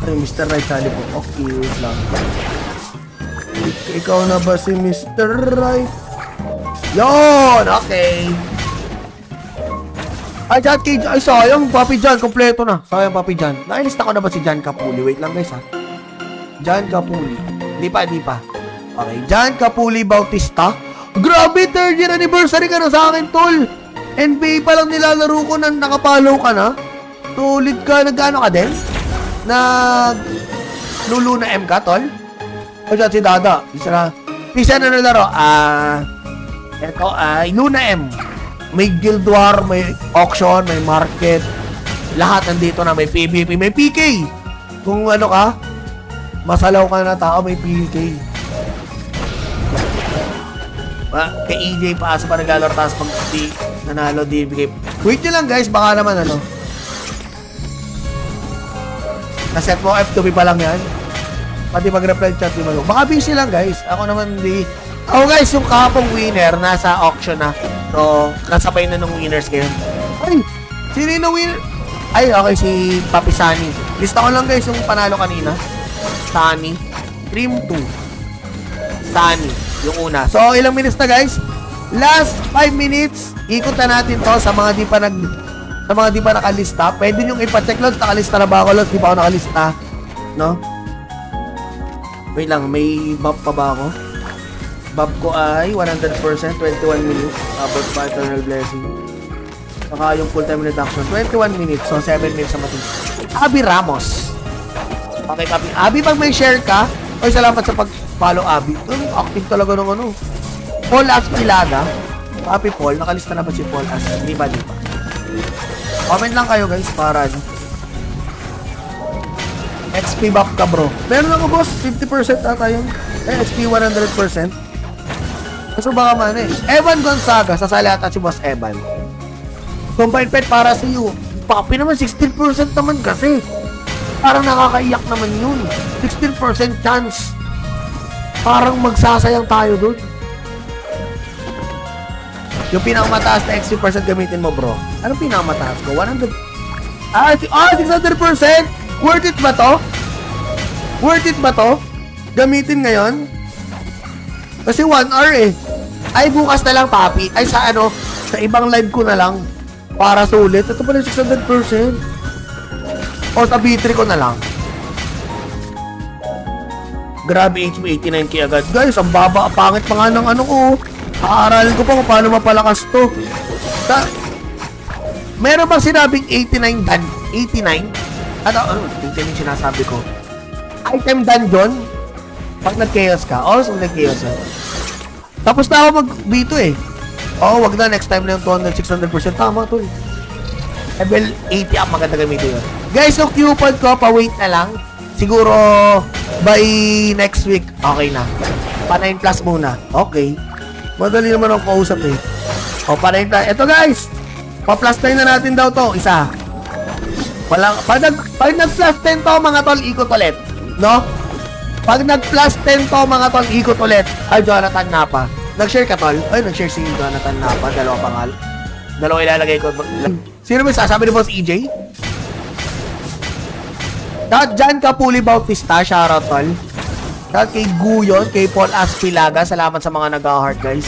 Ay, Mr. Right, sali po. Okay, wait lang. Ikaw na ba si Mr. Right? Yun! Okay. Ay, sayang, Papi Jan, kompleto na. Sayang, Papi Jan. Nailista ko na ba si Jan Kapuli? Wait lang, guys, ha. Jan Kapuli. Di pa. Okay, Jan Kapuli Bautista. Grabe, 3rd year anniversary ka na sa akin, tol. NBA pa lang nilalaro ko na nakapollow ka na. Solid ka. Nag-ano ka din? Lulu na M ka, tol? O dyan, si Dada. Isa na nalaro. Ito ay Luna M. May Guild War, may auction, may market. Lahat nandito na. May PvP, may PK. Kung ano ka, masalaw ka na tao, may PK. Kay EJ paasa pa naglalaro tapos pag di nanalo di bigay. Wait nyo lang guys, baka naman ano. Naset mo F2B pa lang yan. Pati mag-reply chat di malo. Baka busy lang guys. Ako naman di. Guys, yung kahapong winner nasa auction na. So, kasabay na ng winners ngayon. Ay, sino yung winner? Ay, okay, si Papi Sunny. Lista ko lang guys yung panalo kanina. Sunny. Dream 2. Sunny. Yung una. So, ilang minutes na guys? Last 5 minutes. Ikot na natin to sa mga di pa nakalista. Pwede nyo ipacheck loads. Nakalista na ba ako loads? Di pa ako nakalista. No? Wait lang. May buff pa ba ako? Buff ko ay 100%. 21 minutes. About pa eternal blessing. Saka yung full time reduction. 21 minutes. So, 7 minutes sa matis. Abby Ramos. Okay, Abby. Abby, pag may share ka, oy, salamat sa pag-follow, Abby. Active talaga ng ano. Paul Aspilaga. Papi Paul, nakalista na ba si Paul As? Di ba? Comment lang kayo guys para XP buff ka, bro. Meron ako, boss. 50% ata yun. XP 100%. Kaso baka man eh. Evan Gonzaga, sasali ata si Boss Evan. Combine pet para sa iyo. Papi naman, 16% naman kasi. Parang nakakaiyak naman yun. 16% chance. Parang magsasayang tayo dun. Yung pinakamataas na XP percent gamitin mo, bro. Anong pinakamataas ko? 100. 600%? Worth it ba to? Worth it ba to? Gamitin ngayon? Kasi 1 hour eh. Ay, bukas na lang, papi. Ay, sa ibang live ko na lang. Para sulit. Ito pala 600%. O, sa B3 ko na lang. Grabe, HP 89k agad. Guys, ang baba. Pangit pa nga ng ko. Aaralin ko pa kung paano mapalakas to. Meron bang sinabing 89 dan? 89? Ito yung sinasabi ko. Item dungeon? Pag nag-chaos ka. So nag-chaos ka. Tapos na ako mag-B2 eh. Wag na. Next time na yung 200, 600%. Tama to eh. Level 80 ang maganda gamitin yun. Guys, yung coupon ko, pa-wait na lang. Siguro, by next week, okay na. Pa-9 plus muna. Okay. Madali naman ako kausap eh. Pa-9 plus. Ito guys, pa-plus 9 na natin daw to. Isa. Pag nag-plus 10 to, mga tol, ikot ulit. No? Pag nag-plus 10 to, mga tol, ikot ulit. Ay, Jonathan Napa. Nag-share ka, tol? Ay, nag-share si Jonathan Napa. Dalawa pangal. Dalawa ilalagay ko. Sino ba sasabi ni Boss EJ? Shout Jan Kapuli Bautista. Shoutout, tol. Shout kay Guyon, kay Paul Aspilaga. Salamat sa mga nag-heart, guys.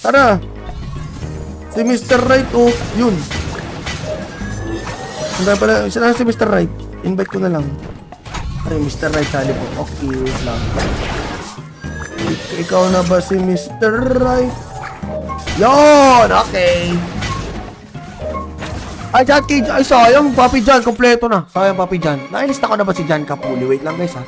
Tara. Si Mr. Right, yun. Hindi pala, isa na si Mr. Right. Invite ko na lang. Ay, Mr. Right, sali po. Okay, wait lang. Ikaw na ba si Mr. Right? Yun! Okay. Ay, chat kay... Ay, sayang, Papi Jan. Kompleto na. Sayang, Papi Jan. Nailista ko na ba si Jan Kapuli? Wait lang, guys, ha.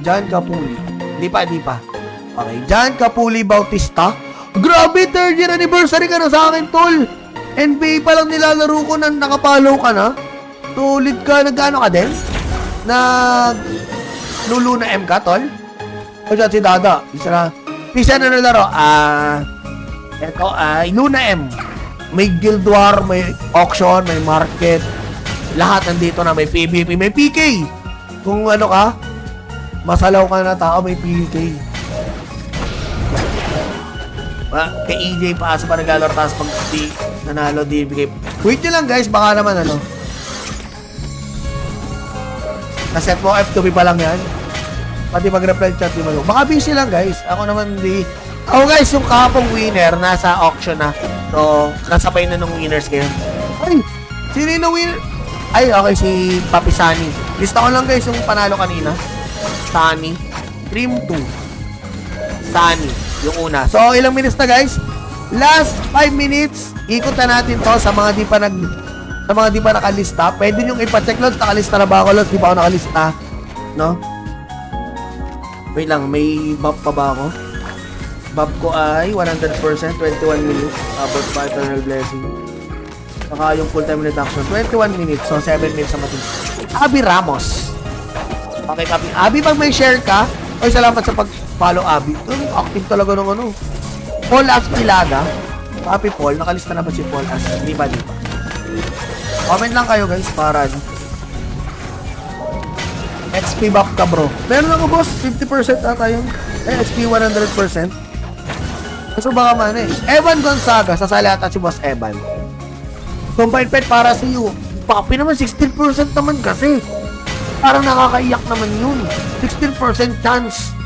Jan Kapuli. Di pa. Okay. Jan Kapuli Bautista. Grabe, 3rd year anniversary ka na sa akin, tol. NBA pa lang nilalaro ko na nakapollow ka na. Tulid ka, nag-ano ka din? Lulu na M ka, tol? O dyan, si Dada. Isa na. Pisa na nalaro. Ito ay Luna M. May Guild War, may auction, may market. Lahat nandito na. May PvP, may PK. Kung ka, masalaw ka na tao, may PK. Kay EJ paasa pa naglalaro, tapos pag nanalo, di bigay. Wait nyo lang guys, baka naman naset mo F2B pa lang yan. Pati mag-reply chat di malo. Baka busy lang guys. Ako naman di. Guys, yung kahapong winner nasa auction na. So, nasabay na nung winners ngayon. Ay, sino yung winner? Ay, okay, si Papi Sunny. Lista ko lang guys yung panalo kanina. Sunny. Dream 2. Sunny. Yung una. So, ilang minutes na guys? Last 5 minutes. Ikot na natin to sa mga di pa nakalista. Pwede nyo ipacheck lods. Nakalista na ba ako lods? Di pa ako nakalista. No? Wait lang. May buff pa ba ako? Buff ko ay 100%. 21 minutes. About pa eternal blessing. Saka yung full time reduction. 21 minutes. So, 7 minutes sa matin. Abby Ramos. Okay, Papi. Abby, pag may share ka, oy, salamat sa pag-follow, Abby. Active talaga ng Paul Aspilaga. Papi Paul, nakalista na ba si Paul Aspilaga? Di ba? Comment lang kayo guys para XP buff ka, bro. Meron ako, boss. 50% ata yun. XP 100%. Kaso baka man eh. Evan Gonzaga, sasali ata si Boss Evan. Combine pet para sa iyo. Papi naman, 16% naman kasi. Parang nakakaiyak naman yun. 16% chance.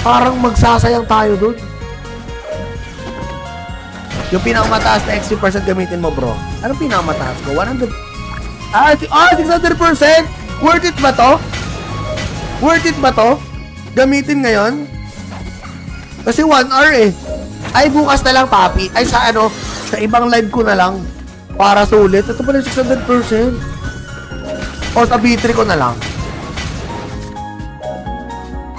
Parang magsasayang tayo dun. Yung pinakamataas na XP percent gamitin mo, bro. Anong pinakamataas ko? 100. 600%? Worth it ba to? Worth it ba to? Gamitin ngayon? Kasi 1 hour eh. Ay, bukas na lang, papi. Ay, sa ibang live ko na lang. Para sulit. Ito pala 600%. O, sa B3 ko na lang.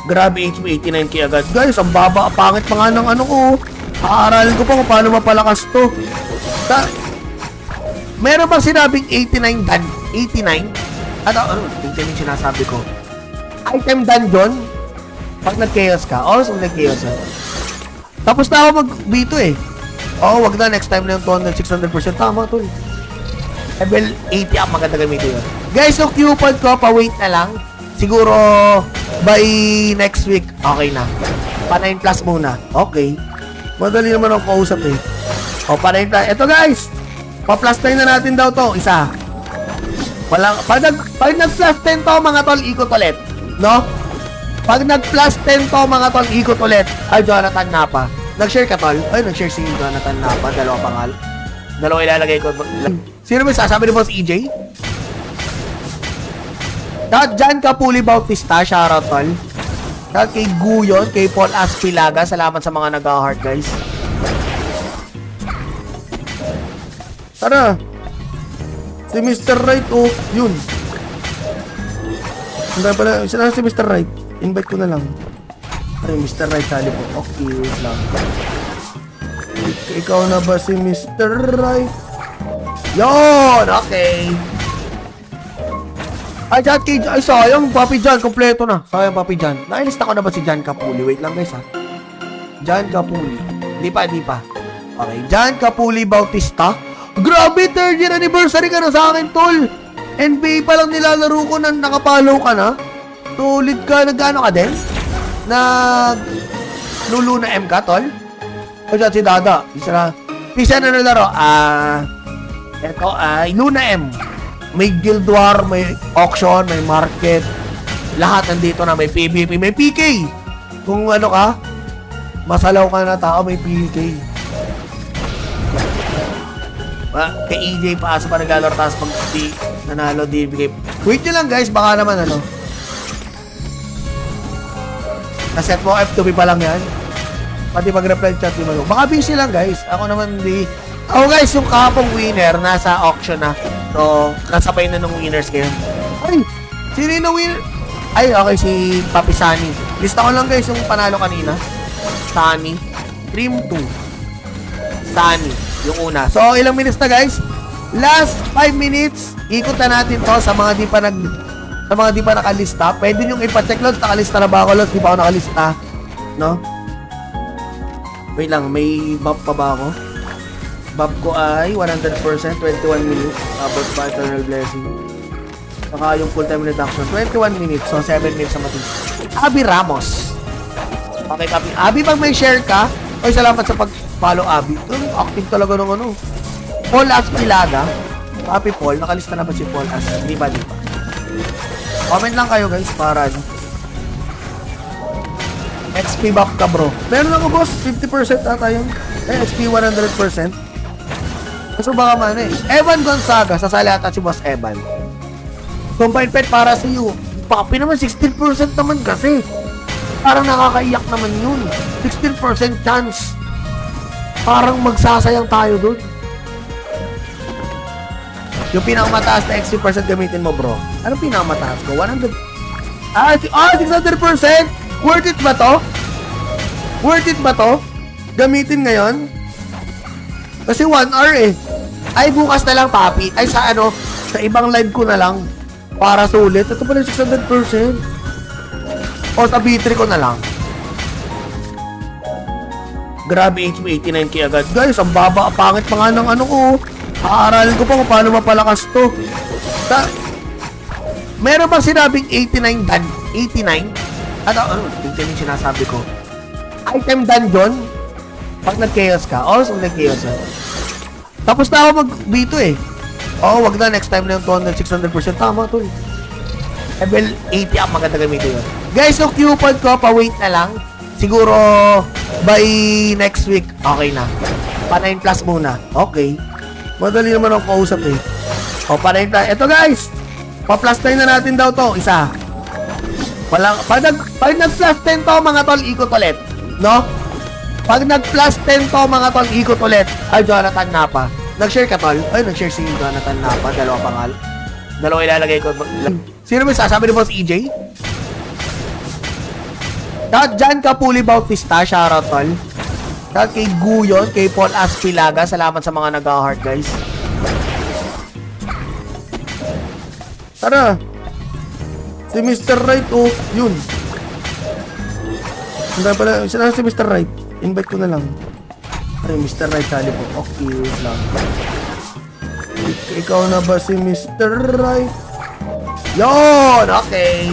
Grabe, HP 89k agad. Guys, ang baba. Pangit pa nga ng ko. Aaralin ko pa kung paano mapalakas to. Meron bang sinabing 89 dan? 89? Ano 89 yung sinasabi ko? Item dungeon? Pag nag-chaos ka, pag nag-chaos ka. Tapos na ako mag-B2 eh. Wag na, next time na yung 200, 600%. Tama to eh. Level 80 ang maganda gamitin yun. Guys, so coupon ko, pa-wait na lang. Siguro, by next week, okay na. Pa 9 plus muna. Okay. Madali naman ako kausap eh. Pa 9 plus. Ito guys, pa-plus 9 na natin daw to. Isa. Pag nag-plus 10 to, mga tol, ikot ulit. No? Pag nag-plus 10 to, mga tol, ikot ulit. Ay, Jonathan Napa. Nag-share ka, tol? Ay, nag-share si Jonathan Napa. Dalawa pangal. Dalawa ilalagay ko. Sino may sasabi ni Boss EJ? Jan Kapuli Bautista, shoutout, tol. Kay Guyon, kay Paul Aspilaga, salamat sa mga nag-heart, guys. Tara. Si Mr. Right, yun. Hindi pala, isa na si Mr. Right. Invite ko na lang. Ay, Mr. Right, sali po. Okay, wait lang. Ikaw na ba si Mr. Right? Yon! Okay. Ay, sayang, Papi Jan, kompleto na. Sayang, Papi Jan. Nailista ko na ba si Jan Kapuli? Wait lang, guys, ha. Jan Kapuli. Di pa. Okay, Jan Kapuli Bautista. Grabe, 3rd year anniversary ka na sa akin, tol. NBA pa lang nilalaro ko na nakapalaw ka na. Solid ka, nag-ano ka din? Lulu na M ka, tol? O dyan, si Dada. Isa na nalaro. Ito ay Luna M. May Guild War, may auction, may market. Lahat nandito na. May PvP, may PK. Kung ano ka, masalaw ka na tao, may PK. Kay EJ paasa pa naglalaro, tapos pag nanalo, di bigay. Wait nyo lang guys, baka naman ano. Naset mo, F2B pa lang yan. Pati mag-reply chat di mo. Baka busy lang guys. Ako naman di. Ako guys, yung kahapong winner, nasa auction na. So, nasabay na ng winners ngayon. Ay, sino yung winner? Ay, okay, si Papi Sunny. Lista ko lang guys yung panalo kanina. Sunny. Dream 2. Sunny. Yung una. So, ilang minutes na guys? Last 5 minutes. Ikot na natin to sa mga di pa nakalista. Pwede nyo ipacheck loads. Nakalista na ba ako loads? Di pa ako nakalista. No? Wait lang. May buff pa ba ako? Buff ko ay 100%. 21 minutes. About pa eternal blessing. Saka yung full time reduction. 21 minutes. So, 7 minutes sa matin. Abby Ramos. Okay, Papi. Abby, pag may share ka, oy, salamat sa pag-follow, Abby. Active talaga ng ano. Paul Aspilaga. Papi Paul. Nakalista na ba si Paul As? Di ba? Comment lang kayo, guys, para XP buff ka, bro. Meron ako, boss. 50% ata yun. XP 100%. Kaso baka man eh. Evan Gonzaga. Sasali ata si Boss Evan. Combined pet para sa iyo. Papi naman, 16% naman kasi. Parang nakakaiyak naman yun. 16% chance. Parang magsasayang tayo dun. Yung pinakamataas na XP% gamitin mo, bro. Ano pinakamataas ko? 100. 600%? Worth it ba to? Worth it ba to? Gamitin ngayon? Kasi 1 hour eh. Ay, bukas na lang, Papi. Ay, sa ano, sa ibang live ko na lang. Para sulit. Ito pa na 600%. O sa B3 ko na lang. Grabe, HP 89k agad. Guys, ang baba, pangit pa nga ng ano ko. Aaralin ko pa kung paano mapalakas to. Meron bang sinabing 89 dan? 89? Ano 89 yung sinasabi ko? Item dungeon? Pag nag-chaos ka, pag nag-chaos ka. Tapos na ako mag-B2 eh. Wag na, next time na yung 200, 600%. Tama to eh. Level 80 ang maganda gamitin yun. Guys, so coupon ko, pa-wait na lang. Siguro, by next week, okay na. Pa 9 plus muna. Okay. Madali naman ako kausap eh. Pa 9 plus. Ito guys, pa-plus 9 na natin daw to. Isa. Pag nag-plus 10 to, mga tol, ikot ulit. No? Pag nag-plus 10 to, mga tol, ikot ulit. Ay, Jonathan Napa. Nag-share ka, tol? Ay, nag-share si Jonathan Napa. Dalawa pangal. Dalawa ilalagay ko. Sino may sasabi ni Boss EJ? Jan Kapuli Bautista, shoutout, tol. Kay Guyon, kay Paul Aspilaga, salamat sa mga nag-heart, guys. Tara. Si Mr. Right, oh. Yun. Hindi pala. Isa na si Mr. Right. Invite ko na lang. Ay, Mr. Right, sali po. Okay, wait lang. Ikaw na ba si Mr. Right? Yun! Okay.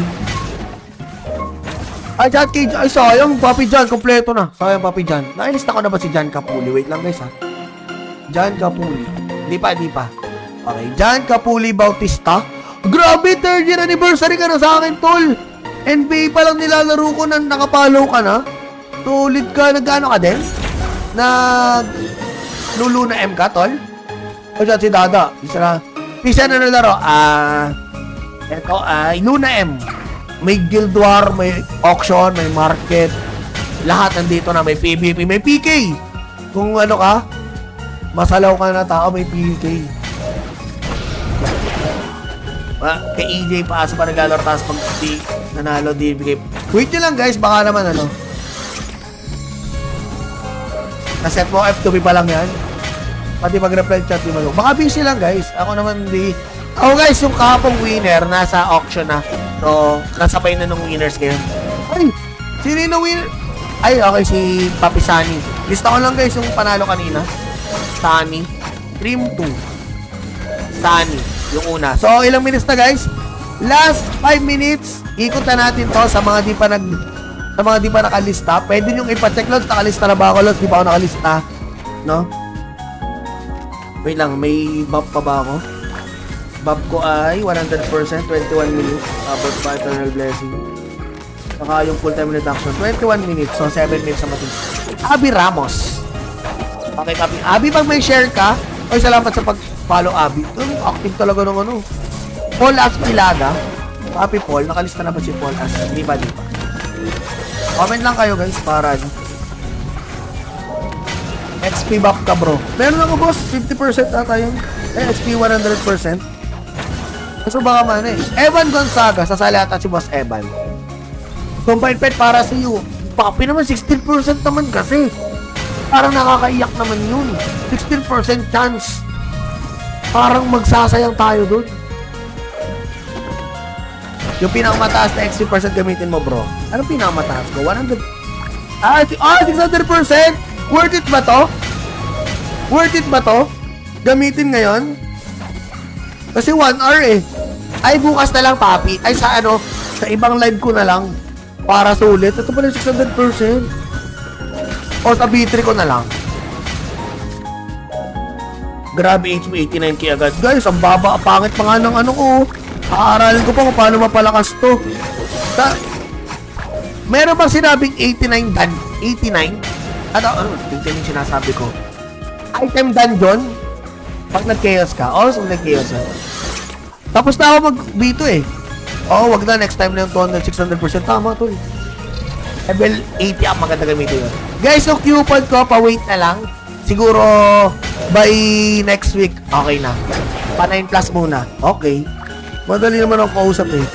Ay, John K. Ay, sayang. Papi John, kompleto na. Sayang, Papi John. Nailista ko na ba si John Capuli? Wait lang, guys, ha. John Capuli. Di pa. Okay, John Capuli Bautista. Grabe, 3rd year anniversary ka na sa akin, tol. NBA pa lang nilalaro ko na nakapollow ka na. Tulid ka, nag-ano ka din? Lulu na M ka, tol? O siya, si Dada. Isa na. Pisa na nalaro. Ito ay Luna M. May Guild War, may auction, may market. Lahat nandito na. May PvP, may PK. Kung ano ka, masalaw ka na tao, may PK. Kay EJ paasa pa naglalaro, tapos pag nanalo, di bigay. Wait nyo lang, guys. Baka naman ano. Naset mo, F2B pa lang yan. Pati mag-reply chat di malo. Baka busy lang, guys. Ako naman di. Ako, guys, yung kahapong winner nasa auction na. So, nasabay na nung winners ngayon. Ay, sino yung winner? Ay, okay, si Papi Sunny. Lista ko lang, guys, yung panalo kanina. Sunny. Dream 2. Sunny. Yung una. So, ilang minutes na, guys? Last 5 minutes. Ikot na natin to sa mga di pa nakalista. Pwede nyo ipacheck, Lods. Nakalista na ba ako, Lods? Di pa ako nakalista. No? Wait lang, may buff pa ba ako? Buff ko ay 100%, 21 minutes. About pa Eternal Blessing. Saka yung full time reduction, 21 minutes. So, 7 minutes sa matin. Abby Ramos. Okay, Papi. Abby, pag may share ka, oy, salamat sa pag-follow, Abby. Active talaga ng ano. Paul Aspilaga. Papi Paul, nakalista na ba si Paul As? Di ba? Comment lang kayo, guys, para XP buff ka, bro. Meron ako, boss. 50% ata yun. XP 100%. So, baka man eh. Evan Gonzaga. Sasali ata si Boss Evan. Combine pet para sa iyo. Papi naman, 16% naman kasi. Parang nakakaiyak naman yun. 16% chance. Parang magsasayang tayo dun. Yung pinakamataas na XP percent gamitin mo, bro. Anong pinakamataas ko? 100. 600%! Worth it ba to? Worth it ba to? Gamitin ngayon? Kasi 1 hour eh. Ay, bukas na lang, Papi. Ay, sa ano, sa ibang live ko na lang. Para sulit. Ito pala 600%. O sa B3 ko na lang. Grabe, HP 89k agad. Guys, ang baba, pangit pa nga ng ano ko. Aaralin ko pa kung paano mapalakas to. Meron bang sinabing 89 dan? 89? Ano, tingnan yung sinasabi ko. Item dungeon? Pag nag-chaos ka, pag nag-chaos ka. Tapos na ako mag-B2 eh. Wag na, next time na yung 200, 600%. Tama to eh. Level 80 ang maganda gamitin yun. Guys, yung coupon ko, pa-wait na lang. Siguro, by next week, okay na. Pa-9 plus muna. Okay. Madali naman ako kausap eh.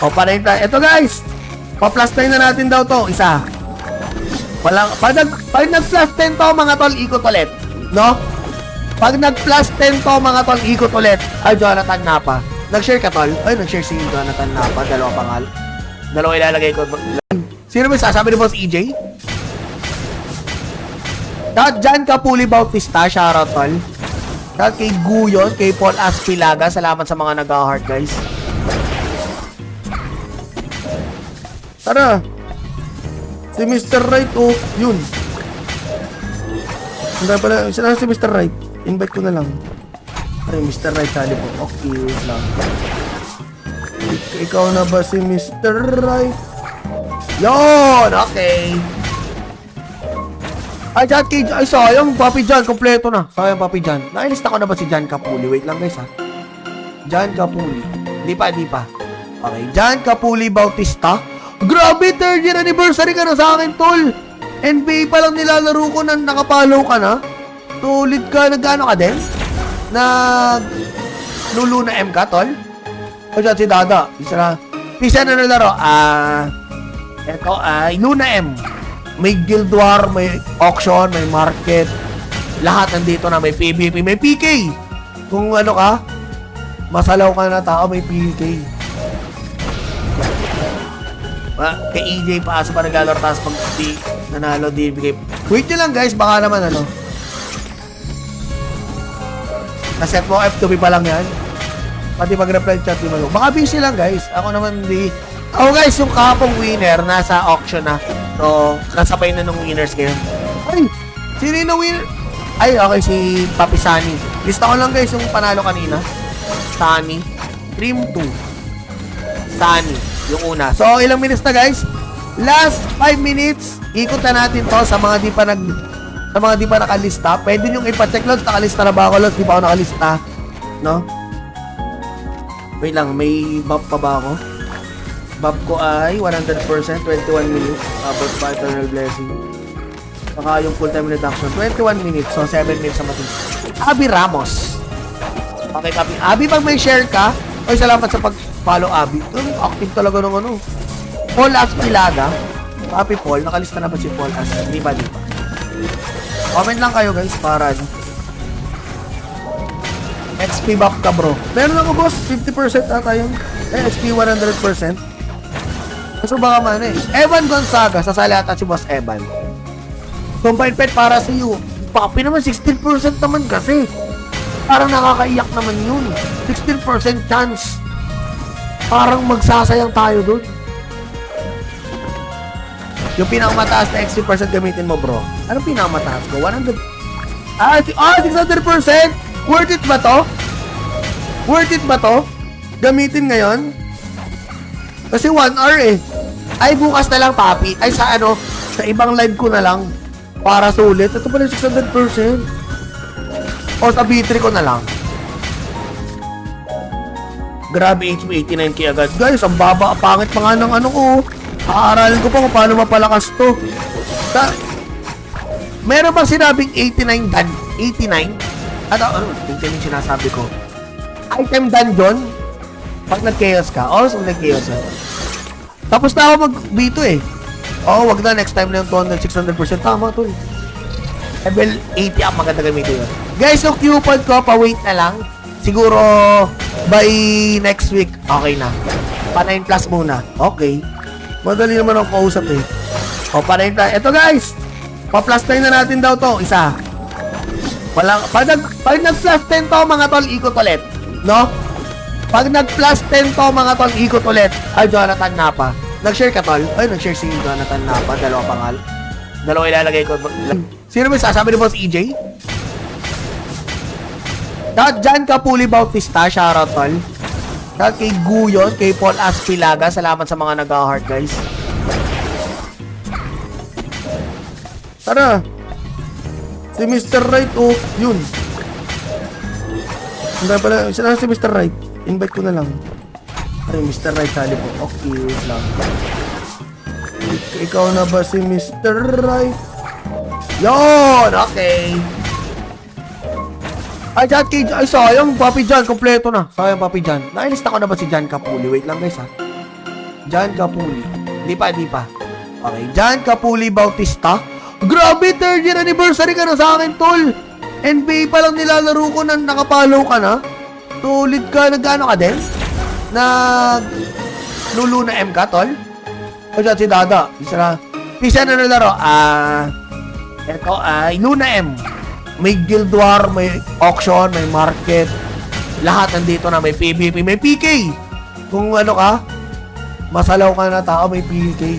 Pa-9 plus. Ito guys, pa-plus 9 na natin daw to. Isa. Pag nag-plus 10 to, mga tol, ikot ulit. No? Pag nag-plus 10 to, mga tol, ikot ulit. Ay, Jonathan Napa. Nag-share ka, tol? Ay, nag-share si Jonathan Napa. Dalawa pangal. Dalawa ilalagay ko. Sino ba sasabi ni Boss EJ? John Capuli Bautista. Shoutout, tol. Shoutout kay Guyon, kay Paul Aspilaga. Salamat sa mga nag-heart, guys. Tara. Si Mr. Right, oh. Yun. Hindi pala. Isa na si Mr. Right. Invite ko na lang. Ay, Mr. Right, sali po. Okay, wait lang. Ikaw na ba si Mr. Right? Yun! Okay. Ay, John K. Ay, sayang. Papi John, kompleto na. Sayang, Papi John. Nailista ko na ba si John Capuli? Wait lang, guys, ha. John Capuli. Di pa. Okay, John Capuli Bautista. Grabe, 3rd year anniversary ka na sa akin, tol. NBA pa lang nilalaro ko na nakapollow ka na. Tulid ka, nag-ano ka din? Lulu na M ka, tol? O siya, si Dada. Pisa na nalaro. Ito ay Luna M. May Guild War, may auction, may market. Lahat nandito na. May PvP, may PK. Kung ano ka, masalaw ka na tao, may PK. Kay EJ paasa pa naglalaro, tapos pag di nanalo, di bigay. Wait nyo lang guys, baka naman ano. Naset mo, F2P pa lang yan. Pati mag-reply chat, di mo. Baka busy lang guys. Ako naman di. Ako guys, yung kahapong winner, nasa auction na. So, kasabay na nung winners ngayon. Ay, sino yung winner? Ay, okay, si Papi Sunny. Lista ko lang guys yung panalo kanina. Sunny. Trim 2. Sunny. Yung una. So, ilang minutes na guys? Last 5 minutes. Ikot na natin to sa mga di pa nakalista. Pwede nyo ipacheck loads. Nakalista na ba ako loads? Di pa ako nakalista. No? Wait lang. May buff pa ba ako? Buff ko ay 100%. 21 minutes. About by eternal blessing. Saka yung full time reduction. 21 minutes. So, 7 minutes sa matin. Abby Ramos. Okay, copy. Abby, pag may share ka, oy, salamat sa pag-follow, Abby. Active talaga ng ano. Paul Aspilada. Happy Paul. Nakalista na ba si Paul As? Di ba? Comment lang kayo guys para XP buff ka bro. Meron ako boss. 50% ata yun. XP 100%. So baka man eh. Evan Gonzaga. Sasali ata si boss Evan. Combine pet para sa iyo. Papi naman 16% naman kasi. Parang nakakaiyak naman yun. 16% chance. Parang magsasayang tayo dun. Yung pinakamataas na XP% gamitin mo, bro. Anong pinakamataas ko? 100. 600%! Worth it ba to? Worth it ba to? Gamitin ngayon? Kasi 1 hour eh. Ay, bukas na lang, papi. Ay, sa ano, sa ibang live ko na lang. Para sulit. Ito pala 600%. O sa B3 ko na lang. Grabe, HP 89k agad. Guys, ang baba, pangit pa nga ng ano ko. Aaralin ko pa kung paano mapalakas to. Meron bang sinabing 89 dan? 89? Ano? Tingnan yung sinasabi ko. Item dungeon? Pag nag-chaos ka. Oh, so nag-chaos ka. Tapos na ako mag-B2 eh. Oh, wag na. Next time na yung 200, 600%. Tama to eh. Level 80 ang maganda gamitin yun. Guys, yung coupon ko, pa-wait na lang. Siguro, by next week, okay na. Pa 9 plus muna. Okay. Madali naman ako kausap eh. O, pa 9 plus. Ito guys, pa-plus 9 na natin daw to. Isa. Pag nag-plus 10 to, mga tol, ikot ulit. No? Pag nag-plus 10 to, mga tol, ikot ulit. Ay, Jonathan Napa. Nag-share ka, tol? Ay, nag-share si Jonathan Napa. Dalawa pangal. Dalawa ilalagay ko. Sino ba sasabi ni Boss EJ? Jan Kapuli Bautista, shoutout tol. Kay Guyon, kay Paul Aspilaga, salamat sa mga nag-heart guys. Tara. Si Mr. Right, oh, yun. Hindi pala, saan si Mr. Right? Invite ko na lang. Ay, Mr. Right, sali po. Okay, wait lang. Ikaw na ba si Mr. Right? Yon, okay. Ay, ay, sayang, Papi John, kompleto na. Sayang, Papi John. Nailista ko na ba si Jan Kapuli? Wait lang, guys, ha. Jan Kapuli. Di pa. Okay, Jan Kapuli Bautista. Grabe, 3rd year anniversary ka na sa akin, tol. NBA pa lang nilalaro ko na nakapalaw ka na. Tulid ka, nag-ano ka din? Lulu na M ka, tol? O, dyan, si Dada. Isa na nalaro. Ito ay Luna M. May Guild War, may auction, may market. Lahat nandito na. May PvP, may PK. Kung ano ka, masalaw ka na tao, may PK.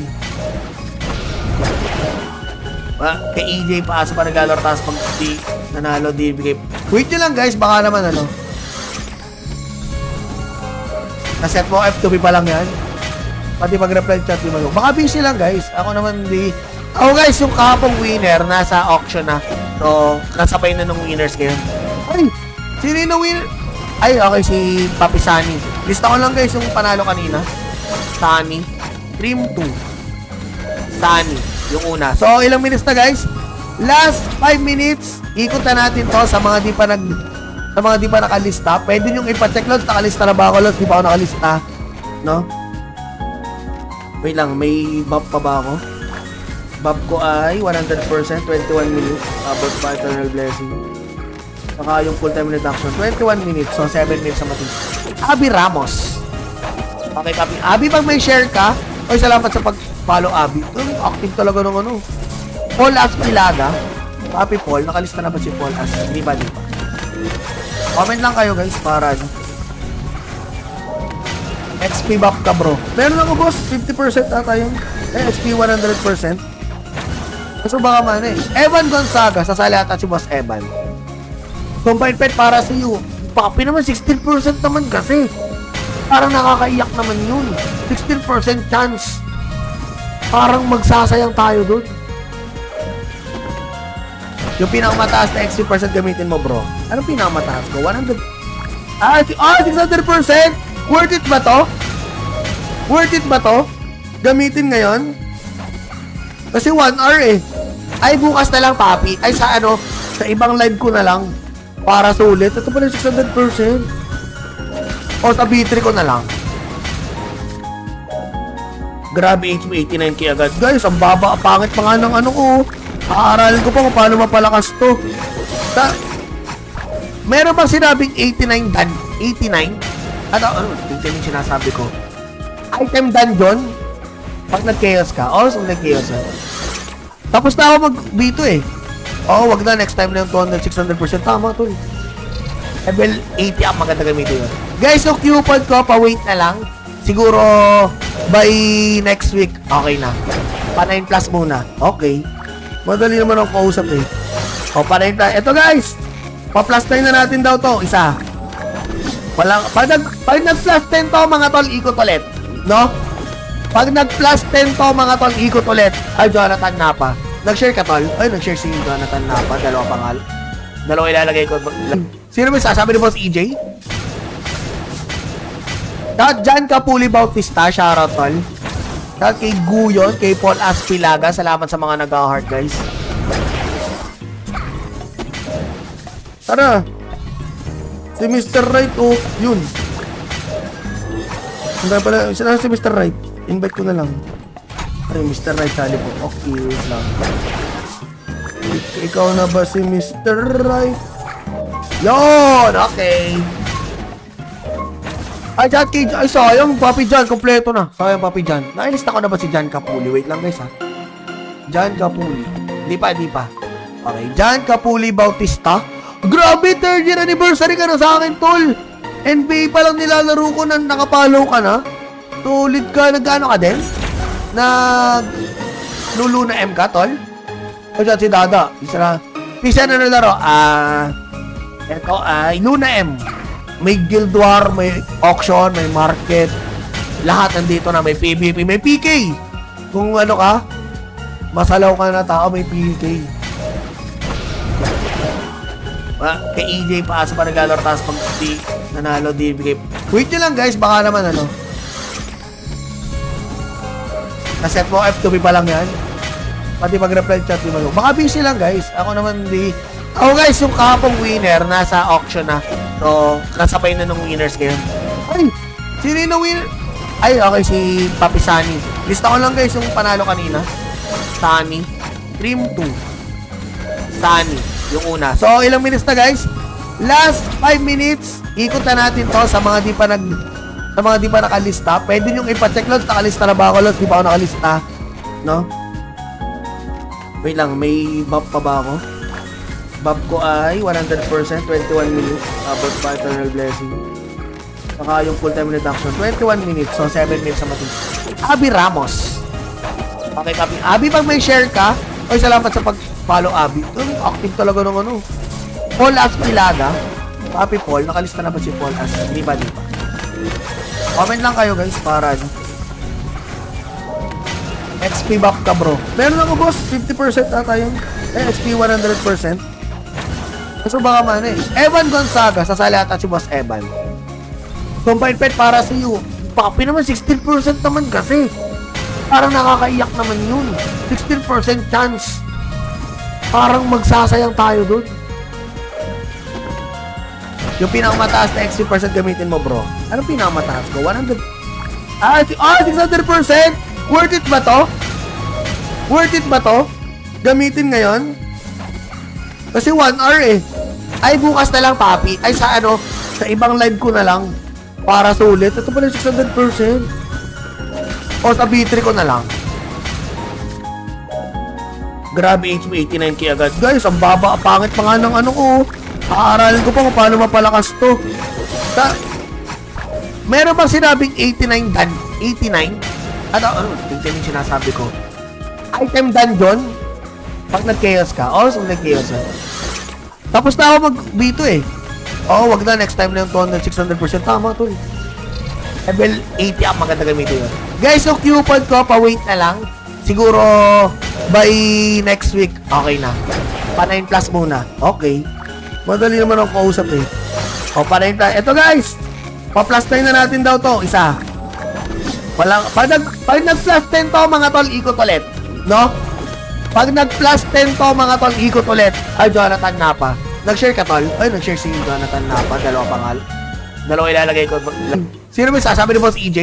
Kay EJ paasa pa naglalaro, tapos pag di nanalo, di bigay. Wait nyo lang guys, baka naman ano. Naset mo, F2P pa lang yan. Pati mag-reply chat, di mo. Baka busy lang guys. Ako naman di. Ako guys, yung kahapong winner, nasa auction na. So, kasabay na nung winners ngayon. Ay, sino yung winner? Ay, okay, si Papi Sunny. Lista ko lang guys yung panalo kanina. Sunny. Trim 2. Sunny. Yung una. So, ilang minutes na guys? Last 5 minutes. Ikot na natin to sa mga di pa nakalista. Pwede nyo ipacheck loads. Nakalista na ba ako loads? Di pa ako nakalista. No? Wait lang, may buff pa ba ako? Buff ko ay 100%, 21 minutes. About by eternal blessing. Saka yung full time reduction, 21 minutes. So, 7 minutes sa mati. Abby Ramos. Okay, copy. Abby, pag may share ka, oy, salamat sa pag-follow, Abby. Active talaga ng ano. Paul Aspilada. Copy, Paul. Nakalista na ba si Paul As? Di ba? Comment lang kayo, guys, para XP buff ka, bro. Meron ako, boss. 50% ata yun. XP 100%. Kaso baka man eh. Evan Gonzaga. Sasali ata si Boss Evan. Combined pet para sa iyo. Papi naman, 16% naman kasi. Parang nakakaiyak naman yun. 16% chance. Parang magsasayang tayo dun. Yung pinakamataas na XP% gamitin mo, bro. Anong pinakamataas ko? 100. 600%! Worth it ba to? Worth it ba to? Gamitin ngayon? Kasi 1 hour eh. Ay, bukas na lang, papi. Ay, sa ano, sa ibang live ko na lang. Para sulit. Ito pala 600%. O, sa B3 ko na lang. Grabe, HP 89k agad. Guys, ang baba, pangit pa nga ng ano ko. Aaralin ko pa kung paano mapalakas to. Meron bang sinabing 89 dan? 89? Ano, ito yung sinasabi ko. Item dungeon, pag nag-chaos ka, so nag-chaos ka. Tapos na ako mag-B2 eh. Wag na, next time na yung 200, 600%. Tama to eh. Level 80 ang maganda gamitin yun. Guys, yung coupon ko, pa-wait na lang. Siguro, by next week, okay na. Pa 9 plus muna. Okay. Madali naman ako kausap eh. Pa 9 plus. Ito guys, pa-plus 9 na natin daw to. Isa. Pag nag-plus 10 to, mga tol, ikot ulit. No? Pag nag-plus 10 to, mga tol, ikot ulit. Ay, Jonathan Napa. Nag-share ka, tol? Ay, nag-share si Jonathan Napa. Dalawa pangal. Dalawa ilalagay ko. Sino ba sasabi ni Boss EJ? Jan Kapuli Bautista, shoutout, tol. Kay Guyon, kay Paul Aspilaga. Salamat sa mga nag-heart, guys. Tara. Si Mr. Right, yun. Hindi pala, saan si Mr. Right? Invite ko na lang. Ay, Mr. Right, sali po. Okay, wait lang. Ikaw na ba si Mr. Right? Yun! Okay. Ay, sayang, Papi John, kompleto na. Sayang, Papi John. Nailista ko na ba si Jan Kapuli? Wait lang, guys, ha. Jan Kapuli. Di pa. Okay, Jan Kapuli Bautista. Grabe, 3rd year anniversary ka na sa akin, tol. NBA pa lang nilalaro ko na nakapalaw ka na. Tulit ka, nag-ano ka din? Lulu na M ka, tol? O dyan, si Dada. Pisa na nalaro. Ito ay Luna M. May Guild War, may auction, may market. Lahat nandito na. May PvP, may PK. Kung ano ka, masalaw ka na tao, may PK. Kay EJ paasa pa naglalaro, tapos pag nanalo, di bigay. Wait nyo lang guys, baka naman ano. Naset mo, F2P pa lang yan. Pati pag-reply chat, di ba? Baka busy lang guys. Ako naman di. Guys, yung kahapong winner, nasa auction na. So, kasabay na nung winners ngayon. Ay, sino yung winner? Ay, okay, si Papi Sunny. Lista ko lang guys yung panalo kanina. Sunny. Dream 2. Sunny. Yung una. So, ilang minutes na guys? Last 5 minutes. Ikot na natin to sa mga di pa nakalista. Pwede nyo ipacheck lods. Nakalista na ba ako lods? Di pa ako nakalista. No? Wait lang. May buff pa ba ako? Buff ko ay 100%. 21 minutes. About pa eternal blessing. Saka yung full time reduction. 21 minutes. So, 7 minutes sa mati. Abby Ramos. Okay, copy. Abby, pag may share ka, oy, salamat sa pag-follow, Abby. Active talaga ng ano. Paul Aspilada. Copy, Paul. Nakalista na ba si Paul As? Di ba? Comment lang kayo, guys, para XP buff ka, bro. Meron ako, boss. 50% ata yun. XP 100%. Kaso baka man eh. Evan Gonzaga. Sasali ata si Boss Evan. Combined pet para sa iyo. Papi naman, 16% naman kasi. Parang nakakaiyak naman yun. 16% chance. Parang magsasayang tayo dun. Yung pinakamataas na XP% gamitin mo, bro. Anong pinakamataas ko? 100. 600%! Worth it ba to? Worth it ba to? Gamitin ngayon? Kasi 1 hour eh. Ay, bukas na lang, papi. Ay, sa ano, sa ibang live ko na lang. Para sulit. Ito pala 600%. O sa B3 ko na lang. Grabe, HP 89k agad. Guys, ang baba, pangit pa nga ng ano ko. Aaralin ko pa kung paano mapalakas to. Meron bang sinabing 89 dan? 89? Ano, tingnan yung sinasabi ko. Item dungeon? Pag nag-chaos ka. O, so nag-chaos ka. Tapos na ako mag-B2 eh. Oo, wag na. Next time na yung 200, 600%. Tama to eh. Level 80 ang maganda gamitin yun. Guys, yung coupon ko, pa-wait na lang. Siguro, by next week, okay na. Pa 9 plus muna. Okay. Madali naman ako kausap eh. O, pa 9 plus. Ito guys, pa-plus 9 na natin daw to. Isa. Walang, pag nag-plus 10 to, mga tol, ikot ulit. No? Pag nag-plus 10 to, mga tol, ikot ulit. Ay, Jonathan Napa. Nag-share ka, tol? Ay, nag-share si Jonathan Napa. Dalawa pangal. Dalawa ilalagay ko. Sino ba sasabi ni Boss EJ?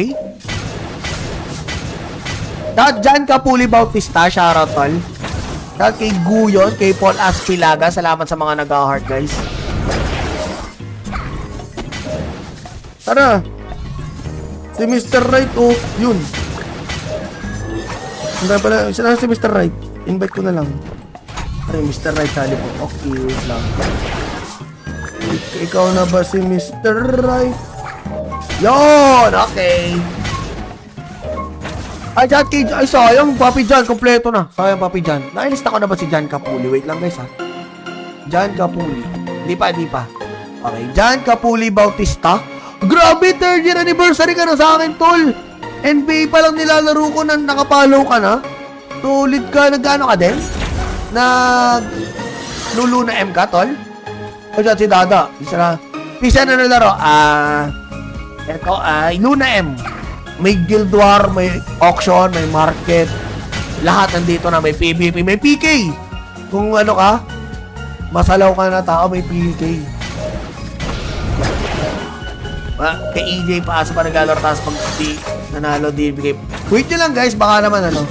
Shout John Capuli Bautista. Shoutout, tol. Shout kay Guyon, kay Paul Aspilaga. Salamat sa mga nag-heart, guys. Tara. Si Mr. Right, oh. Yun. Hindi pala. Saan si Mr. Right? Invite ko na lang. Ay, Mr. Right, sali po. Okay, wait lang. Ikaw na ba si Mr. Right? Yon! Okay. Ay, ay, sayang, Papi John, kompleto na. Sayang, Papi John. Nailista ko na ba si John Capuli? Wait lang, guys, ha. John Capuli. Di pa. Okay, John Capuli Bautista. Grabe, 3rd year anniversary ka na sa akin, tol. NBA pa lang nilalaro ko na nakapalo ka na. Tulid ka, nag-ano ka din? Lulu na M ka, tol? O dyan, si Dada. Isa na nalaro. Ito ay Luna M. May Guild War, may auction, may market. Lahat nandito na. May PvP, may PK. Kung ano ka, masalaw ka na tao, may PK. Kay EJ paasa pa naglalaro, tapos pag nanalo, di bigay. Wait nyo lang guys, baka naman ano.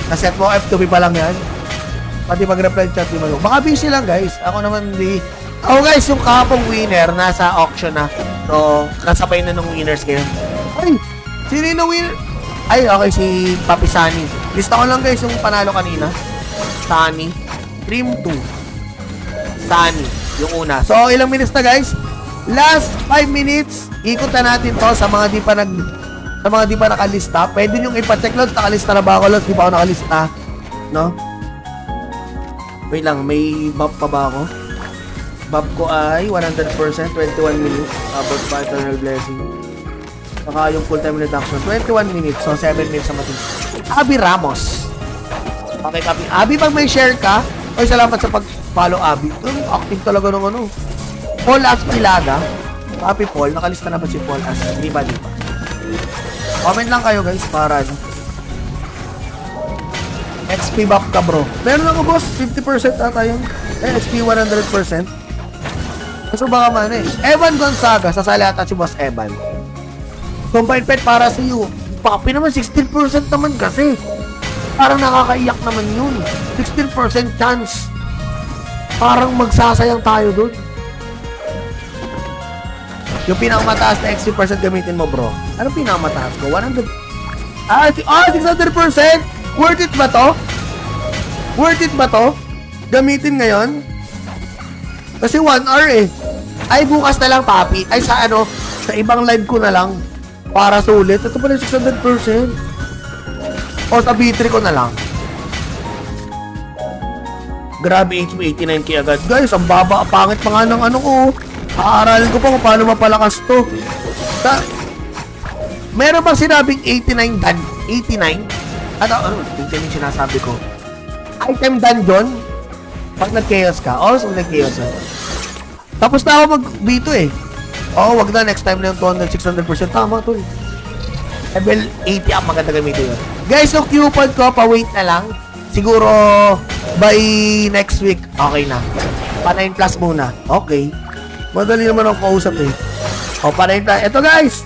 Naset mo, F2P pa lang yan. Pati pag-reply chat di mo. Baka busy lang guys. Ako naman di. Ako guys, yung kahapong winner, nasa auction na. So, kasabay na nung winners ngayon. Ay, sino yung winner? Ay, okay, si Papi Sunny. Lista ko lang guys yung panalo kanina. Sunny. Dream 2. Sunny. Yung una. So, ilang minutes na guys? Last 5 minutes. Ikot na natin to sa mga di pa nakalista. Pwede nyo ipacheck loads. Nakalista na ba ako loads? Di pa ako nakalista. No? Wait lang. May buff pa ba ako? Buff ko ay 100%. 21 minutes. About by eternal blessing. Saka yung full time reduction. 21 minutes. So, 7 minutes sa matin. Abby Ramos. Okay, copy. Abby, pag may share ka, oy, salamat sa pag-follow, Abby. Active talaga ng ano. Paul Aspilaga. Papi Paul. Nakalista na ba si Paul As? Di ba? Comment lang kayo guys para ano. XP buff ka bro. Meron ako boss. 50% ata yun. XP 100%. So baka man eh. Evan Gonzaga. Sasali ata si Boss Evan. Combine pet para sa iyo. Papi naman 16% naman kasi. Parang nakakaiyak naman yun. 16% chance. Parang magsasayang tayo dun. Yung pinakamataas na XP% gamitin mo, bro. Anong pinakamataas ko? 100. 600%? Worth it ba to? Worth it ba to? Gamitin ngayon? Kasi 1 hour eh. Ay, bukas na lang, papi. Ay, sa ano, sa ibang live ko na lang. Para sulit. Ito pala 600%. O sa B3 ko na lang. Grabe, HP 89k agad. Guys, ang baba, pangit pa nga ng ano ko. Aaralin ko pa kung paano mapalakas to. Meron bang sinabing 89 dan? 89? Ano, tingnan yung sinasabi ko. Item dungeon? Pag nag-chaos ka. O, so nag-chaos ka. Tapos na ako mag-B2 eh. Oo, wag na. Next time na yung 200, 600%. Tama to eh. Level 80 ang maganda gamitin yun. Guys, yung coupon ko, pa-wait na lang. Siguro, by next week, okay na. Pa 9 plus muna. Okay. Madali naman ako kausap eh. O, pa 9 plus. Ito guys,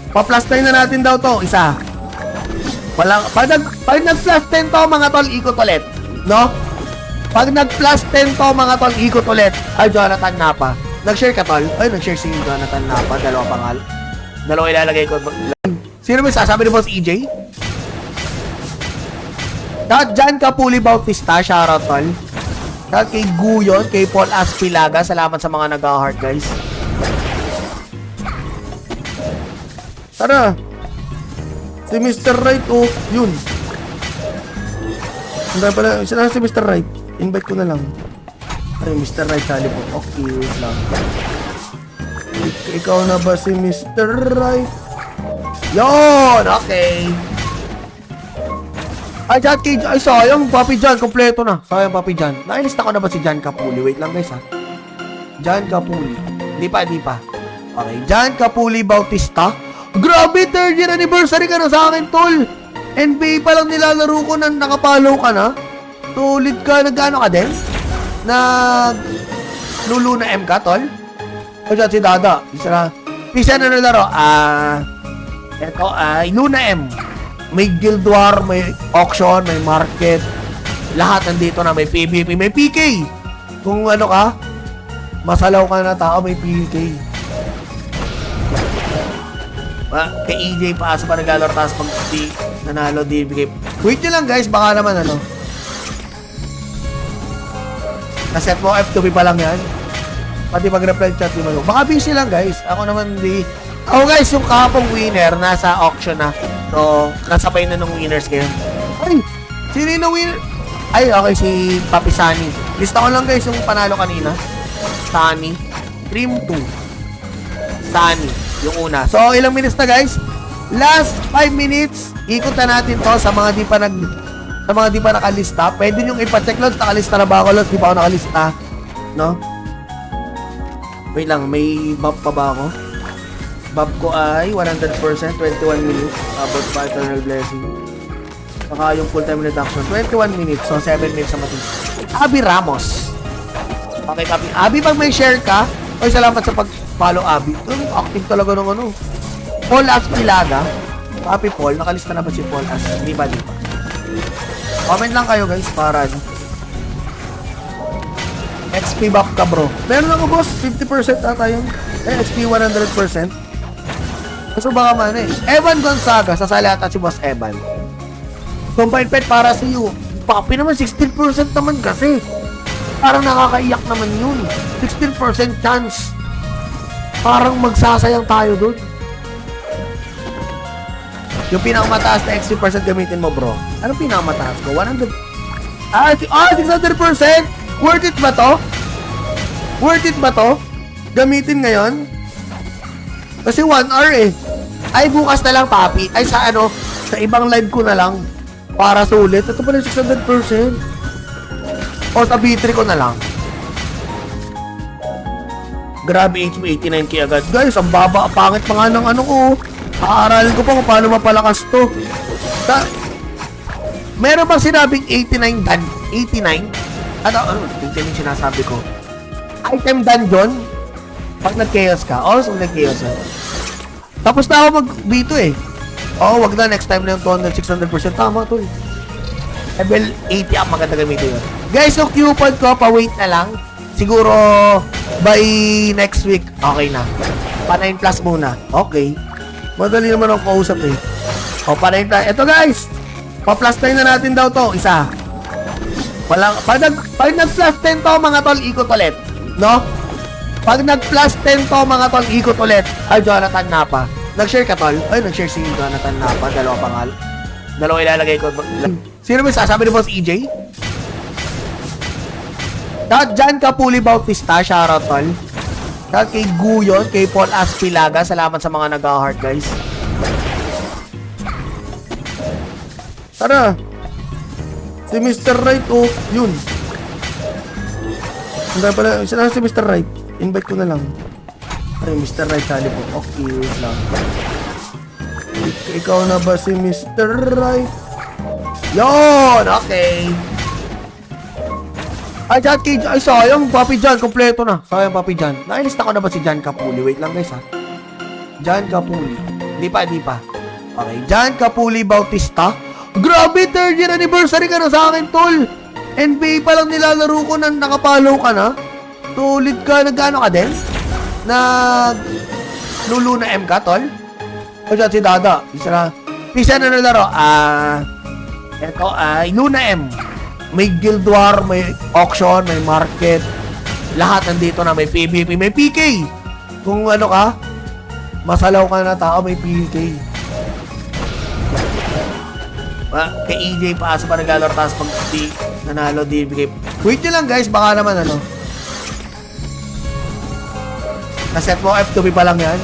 pa-plus 9 na natin daw to. Isa. Pag nag-plus 10 to, mga tol, ikot ulit. No? Pag nag-plus 10 to mga tol, ikot ulit. Ay, Jonathan Napa. Nag-share ka tol? Ay, nag-share si Jonathan Napa. Dalawa pangal. Dalawa ilalagay ko. Sino may sasabi ni Boss EJ? Dahil John Capuli Bautista, shoutout tol. Dahil kay Guyon, kay Paul Aspilaga, salamat sa mga nag-heart guys. Tara. Si Mr. Right, oh, yun. Hindi pala, sila si Mr. Right. Invite ko na lang. Ay, Mr. Right, sali po. Okay, wait lang. Ikaw na ba si Mr. Right? Yon! Okay. Ay, ay, sayang, Papi John, kompleto na. Sayang, Papi John. Nailista ko na ba si John Capuli? Wait lang, guys, ha. John Capuli. Di pa. Okay, John Capuli Bautista. Grabe, 3rd year anniversary ka na sa akin, tol. NBA pa lang nilalaro ko na nakapalaw ka na. Solid ka, nag-ano ka din? Lulu na M ka, tol? O siya, si Dada. Isa na nalaro. Ito ay Luna M. May Guild War, may auction, may market. Lahat nandito na. May PvP, may PK. Kung ano ka, masalaw ka na tao, may PK. Kay EJ paasa pa naglalaro, tapos pag nanalo, di bigay. Wait nyo lang guys, baka naman ano. Naset mo F2B pa lang yan. Pati mag-reply chat di mo. Baka busy lang guys. Ako naman di. Ako guys, yung kahapong winner nasa auction na. So, kasabay na nung winners ngayon. Ay, sino yung winner? Ay, okay, si Papi Sunny. Lista ko lang guys yung panalo kanina. Sunny. Dream 2. Sunny. Yung una. So, ilang minutes na guys? Last 5 minutes. Ikot na natin to sa mga di pa nakalista. Pwede nyo ipacheck lods. Nakalista na ba ako lods? Di pa ako nakalista. No? Wait lang. May buff pa ba ako? Buff ko ay 100%. 21 minutes. About pa eternal blessing. Saka yung full time reduction. 21 minutes. So, 7 minutes sa matis. Abby Ramos. Okay, Abby. Abby, pag may share ka, oy, salamat sa pag-follow, Abby. Active talaga ng ano. Paul Aspilaga. Papi Paul. Nakalista na ba si Paul As? Di ba? Comment lang kayo guys para XP buff ka bro. Meron ako boss. 50% ata yun. XP 100%. Kaso baka man eh. Evan Gonzaga. Sasali ata si Boss Evan. Combine pet para sa iyo. Papi naman 16% naman kasi. Parang nakakaiyak naman yun. 16% chance. Parang magsasayang tayo doon. Yung pinakamataas na XP % gamitin mo, bro. Anong pinakamataas ko? 100. 600%? Worth it ba to? Worth it ba to? Gamitin ngayon? Kasi 1 hour eh. Ay, bukas na lang, papi. Ay, sa ano, sa ibang live ko na lang. Para sulit. Ito pala 600%. O sa B3 ko na lang. Grabe, HP 89k agad. Guys, ang baba, pangit pa nga ng ano ko. Aaralin ko pa kung paano mapalakas to. Meron bang sinabing 89 dan? 89? Ano, 89 sinasabi ko. Item dungeon? Pag nag-chaos ka. So nag-chaos ka. Tapos na ako mag-B2 eh. Wag na. Next time na yung 200, 600%. Tama to eh. Level 80 up, maganda gamitin yun. Guys, yung coupon ko, pa-wait na lang. Siguro, by next week, okay na. Pa 9 plus muna. Okay. Madali naman ang kausap eh. Pa 9 plus. Ito guys, pa-plus 9 na natin daw to. Isa. Pag nag-plus 10 to, mga tol, ikot ulit. No? Pag nag-plus 10 to, mga tol, ikot ulit. Ay, Jonathan Napa. Nag-share ka, tol? Ay, nag-share si Jonathan Napa. Dalawa pangal. Dalawa ilalagay ko. Sino may sasabi ni Boss EJ? Dahil John Capuli Bautista, shoutout tol. Dahil kay Guyon, kay Paul Aspilaga, salamat sa mga nag-heart guys. Tara. Si Mr. Right, oh, yun. Hindi pala, sila si Mr. Right. Invite ko na lang. Ay, Mr. Right, sali po. Okay, wait lang. Ikaw na ba si Mr. Right? Yon! Okay. Ay, sayang, Papi John, kompleto na. Sayang, Papi John. Nailista ko na ba si John Capuli? Wait lang, guys, ha. John Capuli. Di pa. Okay, John Capuli Bautista. Grabe, 3rd year anniversary ka na sa akin, tol. NBA pa lang nilalaro ko na nakapollow ka na. Tulid ka, nagkano ka din? Lulu na M ka, tol? O siya, si Dada. Isa na nalaro. Ito ay Luna M. May Guild War, may auction, may market. Lahat nandito na. May PvP, may PK. Kung ano ka, masalaw ka na tao, may PK. Kay EJ paasa pa naglalaro, tapos pag nanalo, di bigay. Wait nyo lang guys, baka naman ano. Naset mo F2B pa lang yan.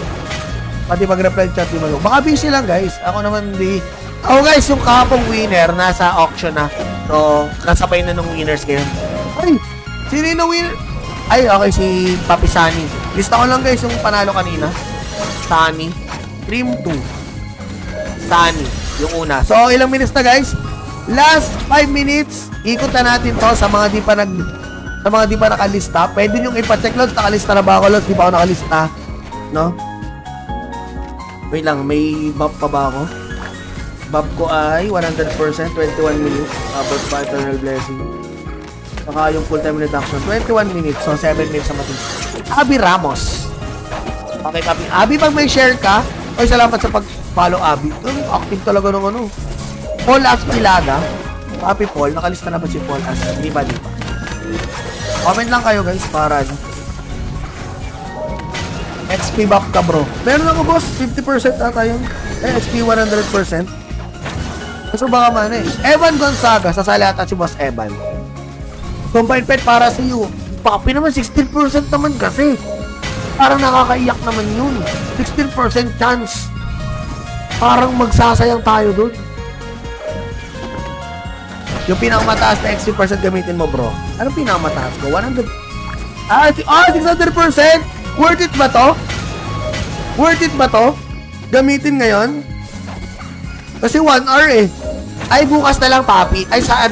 Pati mag-reply chat di mo. Baka busy lang guys. Ako naman di. Ako guys, yung kahapong winner nasa auction na. So, kasabay na nung winners ngayon. Ay, sino yung winner? Ay, okay, si Papi Sunny. Lista ko lang guys yung panalo kanina. Sunny. Dream 2. Sunny. Yung una. So, ilang minutes na guys? Last 5 minutes. Ikot na natin to sa mga di pa nakalista. Pwede nyo ipacheck loads. Nakalista na ba ako loads? Di pa ako nakalista. No? Wait lang. May buff pa ba ako? Buff ko ay 100%. 21 minutes. About pa eternal blessing. Saka yung full time reduction. 21 minutes. So, 7 minutes sa matin. Abby Ramos. Okay, Abby, pag may share ka, oy, salamat sa pag-follow, Abby. Active talaga ng ano. Paul Aspilada. Papi Paul, nakalista na ba si Paul As? Di ba? Comment lang kayo guys para XP buff ka bro. Meron ako boss, 50% ata yun. XP 100%. So baka man eh. Evan Gonzaga, sasali ata si Boss Evan. Combined pet para sa iyo. Papi naman, 16% naman kasi. Parang nakakaiyak naman yun. 16% chance. Parang magsasayang tayo dun. Yung pinakamataas na XP percent gamitin mo, bro. Anong pinakamataas ko? 100. 600%? Worth it ba to? Worth it ba to? Gamitin ngayon? Kasi 1 hour eh. Ay, bukas na lang, papi. Ay, sa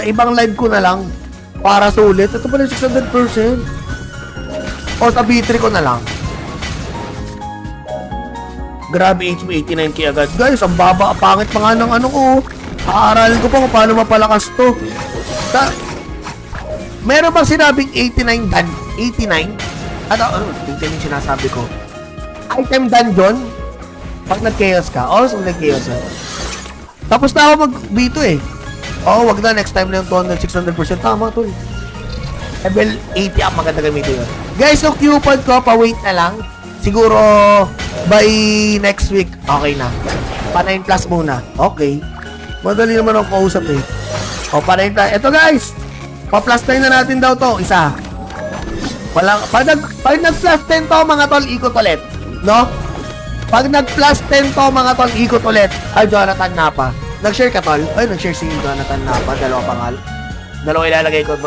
ibang live ko na lang. Para sulit. Ito pala 600%. O sa B3 ko na lang. Grabe, HP 89k agad. Guys, ang baba. Pangit pa nga ng ano ko. Aaralin ko pa kung paano mapalakas to. Meron bang sinabing 89 dan? 89? Ano? Tingnan yung sinasabi ko. Item dungeon? Pag nag-chaos ka. So nag-chaos ka. Tapos na ako mag-B2 eh. Wag na. Next time na yung 200, 600%. Tama to eh. Level 80 up. Maganda gamitin yun. Guys, yung coupon ko, pa-wait na lang. Siguro, by next week, okay na. Pa 9 plus muna. Okay. Madali naman ako kausap eh. Pa 9 plus. Ito guys, pa plus 9 na natin daw to. Isa. Pag nag-plus 10 to, mga tol, ikot ulit. No? Pag nag-plus 10 to, mga tol, ikot ulit. Ay, Jonathan Napa. Nag-share ka, tol? Ay, nag-share si Jonathan Napa. Dalawa ilalagay ko.